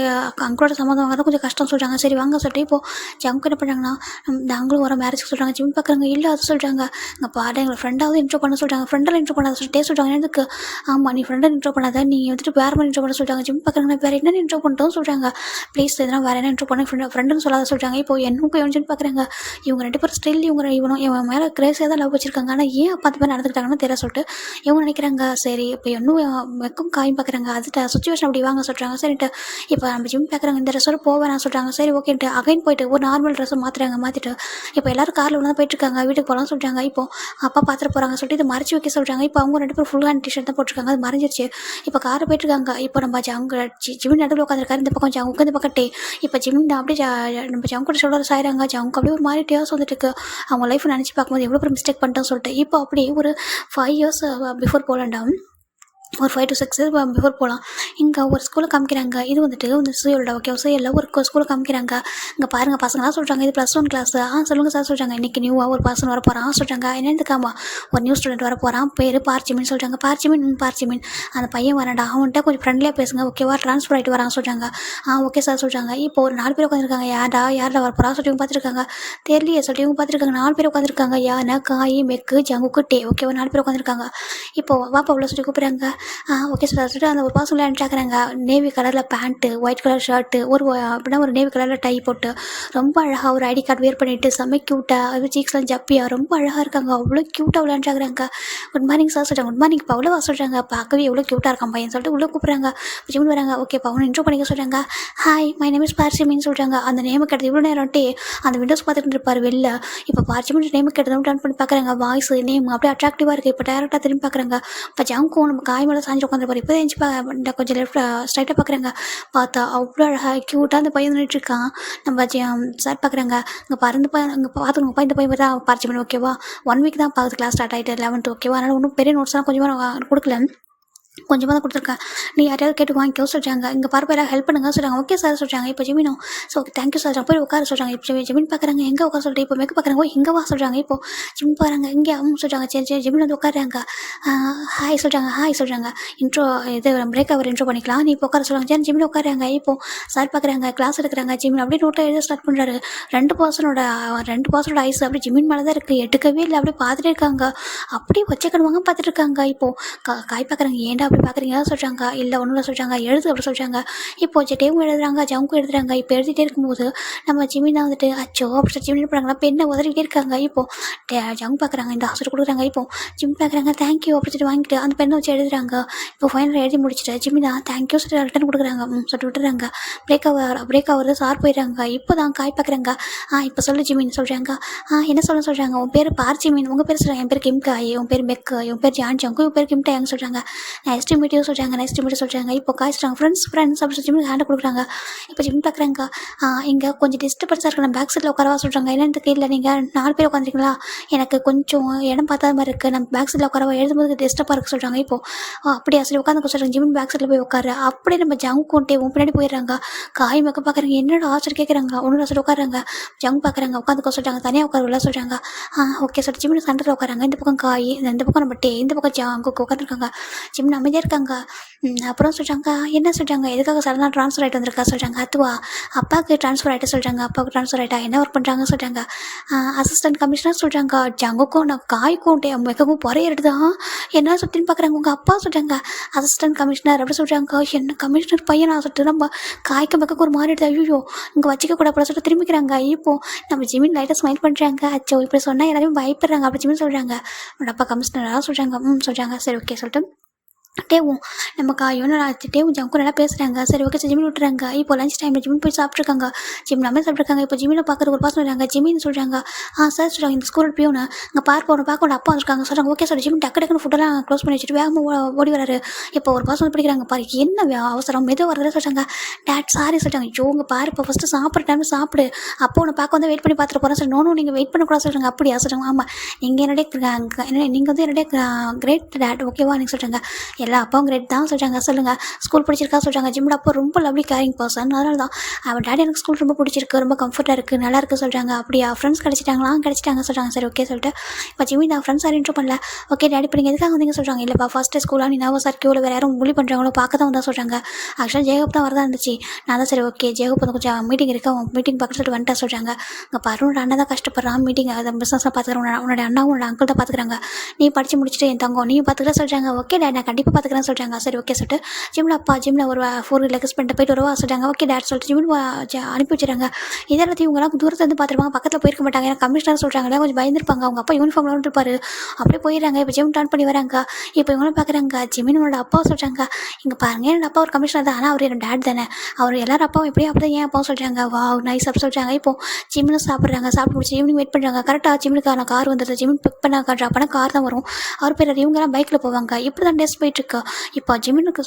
அங்கிளோட சம்மந்தம் வாங்குறது கொஞ்சம் கஷ்டம் சொல்கிறாங்க. சரி வாங்க சொல்லிட்டு இப்போது ஜம்க்கு என்ன பண்ணுறாங்கன்னா, இந்த அங்கிளும் வர மேரேஜ்க்கு சொல்கிறாங்க. ஜிம் பார்க்குறாங்க, இல்லை அது சொல்கிறாங்க, இங்கே பாரு எங்களை ஃப்ரெண்டாவது இன்ட்ரோ பண்ண சொல்கிறாங்க. ஃப்ரெண்டெல்லாம் இன்ட்ரோ பண்ணாத சொல்லிட்டே சொல்கிறாங்க. எனக்கு ஆமாம் நீ ஃப்ரெண்டை இன்ட்ரோ பண்ணாத, நீ வந்துட்டு வேறு மாதிரி இன்ட்ரோ பண்ண சொல்கிறாங்க. ஜிம் பார்க்குறாங்க, வேறு என்ன இன்ட்ரோ பண்ணிட்டோம் சொல்கிறாங்க. ப்ளீஸ் எதனா வேறு என்ன இன்ட்ரோ பண்ண ஃப்ரெண்டுன்னு சொல்லாத சொல்கிறாங்க. இப்போ என்னக்கும் எவன் பார்க்குறாங்க, இவங்க 2 பேரும் ஸ்டில் இவன் மேலே கிரேஸியாக தான் லவ் வச்சிருக்காங்க. ஆனால் ஏன் அப்போ அந்த மாதிரி நடந்துக்கிட்டாங்கன்னு தெரிய சொல்லிட்டு இவங்க நினைக்கிறாங்க. சரி இப்போ இன்னும் வெக்கம் காயும் பார்க்குறாங்க. அதுட்ட சுச்சுவேஷன் அப்படி வாங்க சொல்கிறாங்க. சரின்ட்டு இப்போ நம்ம ஜிம் பார்க்குறாங்க, இந்த ட்ரெஸ்ஸோட போவேன் சொல்கிறாங்க. சரி ஓகேன்ட்டு அகைன் போயிட்டு ஒரு நார்மல் ட்ரெஸ்ஸை மாற்றிட்டு இப்போ எல்லோரும் காரில் ஒன்று தான் போயிட்டுருக்காங்க. வீட்டுக்கு போகலாம்னு சொல்கிறாங்க. இப்போ அப்பா பார்த்துட்டு போகிறாங்க சொல்லிட்டு இதை மறைச்சி வைக்க சொல்கிறாங்க. இப்போ அவங்க 2 பேரும் ஃபுல் ஹேண்ட் டிஷர்ட் தான் போட்டிருக்காங்க. அது மறைஞ்சிருச்சு. இப்போ காரை போயிட்டுருக்காங்க. இப்போ நம்ம ஜிமின் நடுவில் உட்காந்துருக்காரு. இந்த பக்கம் ஜங்கு இந்த பக்கம் இப்போ ஜிமின் அப்படியே நம்ம ஜங்கு கூட சொல்கிற சாயிறாங்க. ஜங்கு அப்படியே ஒரு மாதிரி டேஸ் வந்துட்டு இருக்கு. அவங்க லைஃப் நினச்சி பார்க்கும்போது எவ்வளோ பெரிய மிஸ்டேக் பண்ணிட்டோன்னு சொல்லிட்டு இப்போ அப்படியே ஒரு 5 இயர்ஸ் பிஃபோர் போகலாண்டா, ஒரு 5 to 6 இயர்ஸ் பிஃபோர் போகலாம். இங்கே ஒரு ஸ்கூலில் காமிக்கிறாங்க. இது வந்துட்டு இந்த சுயலோட ஓகே சுயலில் ஒரு ஸ்கூலில் காமிக்கிறாங்க. இங்கே பாருங்கள் பசங்களாம் சொல்கிறாங்க, இது +1 கிளாஸ். சொல்லுங்கள் சார் சொல்கிறாங்க. இன்றைக்கி நியூவாக ஒரு பர்சன் வர போகிறான் சொல்கிறாங்க. என்னதுக்காமா ஒரு நியூ ஸ்டூடெண்ட் வர போகிறான், பேர் பார்ச்சிமின் சொல்கிறாங்க. பார்ச்சிமின் அந்த பையன் வரான்டா, அவன்கிட்ட கொஞ்சம் ஃப்ரெண்ட்லியாக பேசுங்க ஓகேவா, ட்ரான்ஸ்ஃபர் ஆகிட்டு வரான்னு சொல்கிறாங்க. ஓகே சார் சொல்கிறாங்க. இப்போ ஒரு 4 பேர் உட்காந்துருக்காங்க. யார்டா வர போகிறா சொல்லிட்டு இவங்க பார்த்துருக்காங்க. தெரியலையே சொல்லிட்டு இவங்க பார்த்துருக்காங்க. 4 பேர் உட்காந்துருக்காங்க. யானை காய் மெக்கு ஜங்குக்கு டே ஓகேவா 4 பேர் உட்காந்துருக்காங்க. இப்போது வாப்பா அவ்வளோ சொல்லி கூப்பிட்றாங்க. ஓகே சார் சொல்லிட்டு அந்த ஒரு பர்சனில் அனுப்பிச்சாக்குறாங்க. நேவி கலரில் பேண்ட்டு, ஒயிட் கலர் ஷர்ட்டு, அப்படின்னா ஒரு நேவி கலரில் டை போட்டு ரொம்ப அழகாக ஒரு ஐடி கார்டு வேர் பண்ணிவிட்டு செம்ம க்யூட்டாக, அது சீக்ஸ்லாம் ஜப்பியாக ரொம்ப அழகாக இருக்காங்க. அவ்வளோ க்யூட்டாக விளையாண்டுறாங்க. குட் மார்னிங் சார் சொல்கிறாங்க. குட் மார்னிங் இப்போ அவ்வளோ சொல்கிறாங்க. பார்க்கவே எவ்வளோ க்யூட்டாக இருக்கான் பையன் சொல்லிட்டு உள்ளே கூப்பிட்றாங்க. ஜிமின் வராங்க. ஓகே அவனை இன்ட்ரோ பண்ணிக்க சொல்கிறாங்க. ஹாய் மை நேம் இஸ் பார்ச்சிமின் சொல்கிறாங்க. அந்த நேமு கேட்டது இவ்வளோ நேரம்ட்டு அந்த விண்டோஸ் பார்த்துட்டு இருப்பார் வெளில. இப்போ பார்ச்சிமின் நேமு கேட்டதும் டர்ன் பண்ணி பார்க்குறாங்க. வாய்ஸ் நேம் அப்படியே அட்ராக்டிவாக இருக்குது. இப்போ டேரெக்டாக திரும்பி பார்க்குறாங்க. இப்போ ஜங்கும் நம்ம காய் மேலே சாஞ்சு உட்காந்துருப்பார். இப்போ எஞ்சி கொஞ்சம் லெஃப்ட் ஸ்ட்ரைட்டாக பார்க்குறாங்க. பார்த்தா அவ்வளோ அழகாக க்யூட்டாக அந்த பையன் நின்றுட்டுருக்கான். நம்ம சார் பார்க்குறாங்க. இங்கே பறந்து இங்கே பார்த்துக்கோங்க இந்த பையன் தான் பார்ச்சிமின் ஓகேவா. 1 வீக் தான் பார்க்குது கிளாஸ் ஸ்டார்ட் ஆகிட்டு 11th ஓகேவா. அதனால் ஒன்றும் பெரிய நோட்ஸ்லாம் கொஞ்சமாக கொடுக்கல, கொஞ்சமாக தான் கொடுத்துருக்கேன். நீ யாரையாவது கேட்டு வாங்கிக்கோ சொல்கிறாங்க. இங்கே பார்ப்ப எல்லாம் ஹெல்ப் பண்ணுங்க சொல்கிறாங்க. ஓகே சார் சொல்கிறாங்க. இப்போ ஜிமினோ ஓகே தேங்க்யூ சார் போய் உட்கார சொல்கிறாங்க. இப்போ ஜிமின் பார்க்குறாங்க. எங்கே உட்கார சொல்லிட்டு இப்போ மேக்கப் பார்க்குறாங்க. இங்கே வா சொல்கிறாங்க. இப்போ ஜிம் பாருங்க இங்கே சொல்கிறாங்க. சரி ஜிமின் வந்து உட்காடுறாங்க. ஹாய் சொல்கிறாங்க. இன்ட்ரோ இது பிரேக் அவர் இன்ட்ரோ பண்ணிக்கலாம், நீ இப்போ உட்கார சொல்கிறாங்க. சரி ஜிமின் உட்காடுறாங்க. இப்போ சார் பார்க்குறாங்க. கிளாஸ் எடுக்கிறாங்க. ஜிமின் அப்படியே நோட்டை எழுத ஸ்டார்ட் பண்ணுறாரு. 2 பர்சனோட ஐஸ் அப்படி ஜிமின் மேலே தான் இருக்குது. எடுக்கவே இல்லை, அப்படியே பார்த்துட்டே இருக்காங்க. அப்படியே வச்சக்கணுவாங்க பார்த்துட்டு இருக்காங்க. இப்போது காய் பார்க்குறாங்க. ஏன்டா அப்படி பார்க்குறீங்க சொல்கிறாங்க. இல்லை ஒன்றும் சொல்கிறாங்க. எழுது அப்படி சொல்கிறாங்க. இப்போ டேவும் எழுதுறாங்க, ஜங்கும் எழுதுறாங்க. இப்போ எழுதிட்டே இருக்கும்போது நம்ம ஜிமின் தான் வந்துட்டு அச்சோ அப்படி ஜிமின் பண்ணுறாங்களா பெண்ணை உதறிக்கிட்டே இருக்காங்க. இப்போது ஜங் பார்க்குறாங்க. இந்த ஹாஸ்பிட்டல் கொடுக்குறாங்க. இப்போ ஜிம் பார்க்குறாங்க. தேங்க்யூ அப்படி சொல்லிட்டு வாங்கிட்டு அந்த பெண்ணை வச்சு எழுதுறாங்க. இப்போ ஃபைனலாக எழுதி முடிச்சுட்டு ஜிமினா தேங்க்யூ சொல்லிட்டு ரிட்டன் கொடுக்குறாங்க. சொல்லிட்டு விட்டுறாங்க. பிரேக் ஆகுறது சார் போயிடுறாங்க. இப்போ தான் காய் பார்க்குறாங்க. இப்போ சொல்லு ஜிமின் சொல்கிறாங்க. என்ன சொல்கிறாங்க. உன் பேர் பார்ச்சிமின், உங்கள் பேர் சொல்கிறாங்க. என் பேர் கிம் காய், உன் பேர் மெக்கு, உன் பேர் ஜான் ஜங்கு, உன் பேர் கிம் டாய்னு சொல்கிறாங்க. நைஸ் டு மீட் யூ சொல்கிறாங்க. இப்போ காய் சொல்கிறாங்க. ஃப்ரெண்ட்ஸ் அப்படி சொல்லி ஹேண்டை கொடுக்குறாங்க. இப்போ ஜிம் பார்க்குறாங்க. இங்கே கொஞ்சம் டிஸ்டர்பன்ஸாக இருக்கு, நம்ம பேக் சைடில் உட்காரவா சொல்கிறாங்க. என்னன்னு தெரியல, நீங்கள் 4 பேர் உட்காந்துருக்கீங்களா, எனக்கு கொஞ்சம் இடம் பார்த்தா மாதிரி இருக்குது, நம்ம பேக் சைடில் உட்காரவா எழுதும்போது டிஸ்டர்பாக இருக்குது சொல்கிறாங்க. இப்போது அப்படியே சொல்லி உட்காந்து சொல்கிறாங்க. ஜிமின் பேக் சைடில் போய் உட்காரு. அப்படியே நம்ம ஜங்குட்டே பின்னாடி போயிடுறாங்க. காய் மேக்கப் பார்க்குறாங்க. என்னோட ஆச்சர் கேட்குறாங்க. ஒன்று சொல்லி உட்காராங்க. ஜங் பார்க்குறாங்க. உட்காந்துக்க சொல்கிறாங்க. தனியாக உட்கார சொல்கிறாங்க. ஓகே சொல்லிட்டு ஜிமின் சென்டரில் உட்காராங்க. இந்த பக்கம் காய், இந்த பக்கம் நம்ம இந்த பக்கம் ஜங்குக்கு உட்காந்துருக்காங்க. ஜிமின் அமைதியாக இருக்காங்க. அப்புறம் சொல்கிறாங்க. என்ன சொல்கிறாங்க, எதுக்காக சடனாக ட்ரான்ஸ்ஃபர் ஆகிட்டு வந்திருக்கா சொல்கிறாங்க. அதுவா அப்பாவுக்கு ட்ரான்ஸ்ஃபர் ஆகிட்டு சொல்கிறாங்க. அப்பாவுக்கு ட்ரான்ஸ்ஃபர் ஆகிட்டா என்ன ஒர்க் பண்ணுறாங்க சொல்கிறாங்க. அசிஸ்டன்ட் கமிஷனர் சொல்கிறாங்க. ஜங்குக்கும் நான் காய்க்கும் மெக்கவும் பொறையிறது தான் என்ன சுற்றின்னு பார்க்குறாங்க. உங்கள் அப்பா சொல்கிறாங்க. அசிஸ்டன்ட் கமிஷனர் அப்படி சொல்கிறாங்க. என்ன கமிஷனர் பையனா சொல்லிட்டு நம்ம காய்க்கு மெக்கக்கு ஒரு மாதிரி எடுத்து ஐயோ இங்கே வச்சிக்க கூட அப்படி சொல்லிட்டு திரும்பிக்கிறாங்க. இப்போது நம்ம ஜிமின் லைட்டாக ஸ்மைல் பண்ணுறாங்க. அச்சோ இப்படி சொன்னால் எல்லாருமே பயப்படுறாங்க. அப்படி ஜிமின் சொல்கிறாங்க. உன்னோட அப்பா கமிஷனராக சொல்கிறாங்க. சொல்கிறாங்க. சரி ஓகே சொல்லிட்டு டேவும் நம்ம காயும் டேவும் ஜங்கும் நல்லா பேசுகிறாங்க. சரி ஓகே ஜிமின் விட்டுறாங்க. இப்போ லஞ்ச் டைமில் ஜிமின் போய் சாப்பிட்ருக்காங்க. ஜிமின் நம்ம சாப்பிட்ருக்காங்க. இப்போ ஜிமினை பார்க்குற ஒரு பாசம் சொல்கிறாங்க. ஜிமின்னு சொல்கிறாங்க. சார் சொல்கிறாங்க. இந்த ஸ்கூல் பியூனு இங்கே பார்க்க அப்பா வந்துருக்காங்க சொல்கிறாங்க. ஓகே சார் ஜிமின் டக்குன்னு ஃபுட்டெல்லாம் க்ளோஸ் பண்ணி வச்சுட்டு வேகமாக ஓடி வராரு. இப்போ ஒரு பாசம் படிக்கிறாங்க. பாரு என்ன அவசரம் மெதுவாக வரதே சொல்கிறாங்க. டேட் சாரி சொல்கிறாங்க. ஐயோ உங்கள் பாரு இப்போ ஃபஸ்ட்டு சாப்பிட்ற டைம் சாப்பிடு, அப்போ உன்னை பார்க்க வந்து வெயிட் பண்ணி பார்த்துட்டு போகிறேன் சார். நோனும் நீங்கள் வெயிட் பண்ணக்கூடாது சொல்கிறாங்க. அப்படியா சொல்கிறாங்க. ஆமாம் நீங்கள் என்னுடைய நீங்கள் வந்து என்னுடைய கிரேட் டேட் ஓகேவா நீங்கள் சொல்கிறாங்க. எல்லா அப்பாவும் கிரேட் தான் சொல்கிறாங்க. சொல்லுங்கள், ஸ்கூல் பிடிச்சிருக்கா சொல்கிறாங்க. ஜிம்மோட அப்பா ரொம்ப லவ்லி கேரிங் பர்சன். அதனால தான் அவன் டேடி எனக்கு ஸ்கூல் ரொம்ப பிடிச்சிருக்கு, ரொம்ப கம்ஃபர்ட்டாக இருக்குது, நல்லா இருக்குது சொல்கிறாங்க. அப்படியா, ஃப்ரெண்ட்ஸ் கிடச்சிட்டாங்களா? கிடச்சிட்டாங்க சொல்கிறாங்க. சரி ஓகே சொல்லிட்டு இப்போ ஜிம்மி நான் ஃப்ரெண்ட்ஸ் யாரும் இன்ட்ரோ பண்ணல. ஓகே டேடி இப்போ நீங்கள் எதுக்காக வந்தீங்க சொல்கிறாங்க. இல்லைப்பா ஃபஸ்ட்டு ஸ்கூலாக நீ நர்வஸாக இருக்கோ இல்லை வேறு யாரும் புள்ளி பண்ணுறாங்களோ பார்க்க தான் வந்தா சொல்கிறாங்க. ஆக்சுவலாக ஜேகப் தான் வரதா இருந்துச்சு. நான் தான் சரி ஓகே ஜேகப் வந்து கொஞ்சம் மீட்டிங் இருக்குது, அவன் மீட்டிங் பார்க்க சொல்லிட்டு வந்துட்டா சொல்கிறாங்க. இங்கே பாரு உன்னோட அண்ணன் தான் கஷ்டப்படுறான், மீட்டிங் அதை பிஸ்னஸாக பார்த்துக்கிறேன், உன்னோட அண்ணாவும் உன்னோட அங்கிள் தான் பார்த்துக்கிறாங்க, நீ படித்து முடிச்சுட்டு என் தங்கம் நீயும் பார்த்துக்கிறேன் சொல்கிறாங்க. ஓகே டேட் நான் கண்டிப்பாக பார்த்துக்கிறேன் சொல்கிறாங்க. சரி ஓகே சொல்லிட்டு ஜிம்மில் அப்பா ஜிம்மில் ஒரு 4 வீலர்ஸ் பண்ணிட்டு போயிட்டு வருவா சொல்கிறாங்க. ஓகே டேட் சொல்லிட்டு ஜிம்மில் அனுப்பி வச்சுறாங்க. இதெல்லாத்தையும் இவங்களாம் தூரத்தில் வந்து பார்த்துருப்பாங்க, பக்கத்தில் போயிருக்க மாட்டாங்க. ஏன்னா கமிஷனர் சொல்கிறாங்க, கொஞ்சம் பயந்துருப்பாங்க. அவங்க அப்பா யூனிஃபார்ம்ல இருப்பாரு, அப்படியே போயிடுறாங்க. இப்போ ஜிம் டர்ன் பண்ணி வராங்க. இப்போ இவங்களும் பார்க்குறாங்க. ஜிமினோட அப்பா சொல்கிறாங்க, இங்கே பாருங்க என்னோட அப்பா ஒரு கமிஷனர் தான், ஆனால் அவர் என்னோட டேட் தானே, அவர் எல்லாரும் அப்பாவும் எப்படியும் அப்படி தான் ஏன் அப்பாவும் சொல்கிறாங்க. வா நைஸ் அப்படி சொல்கிறாங்க. இப்போ ஜிம்மில் சாப்பிட்றாங்க, சாப்பிட்டு முடிச்சு ஈவினிங் வெயிட் பண்ணுறாங்க. கரெக்டாக ஜிம்முக்கான கார் வந்துடுது. ஜிம்மின் பிக் பண்ண ட்ராப் பண்ண கார் தான் வரும். அவர் பேர் இவங்கெல்லாம் பைக்கில் போவாங்க. இப்படி தான் டேஸ் போயிட்டுருக்கு. இப்போ ஜிம்மினுக்கு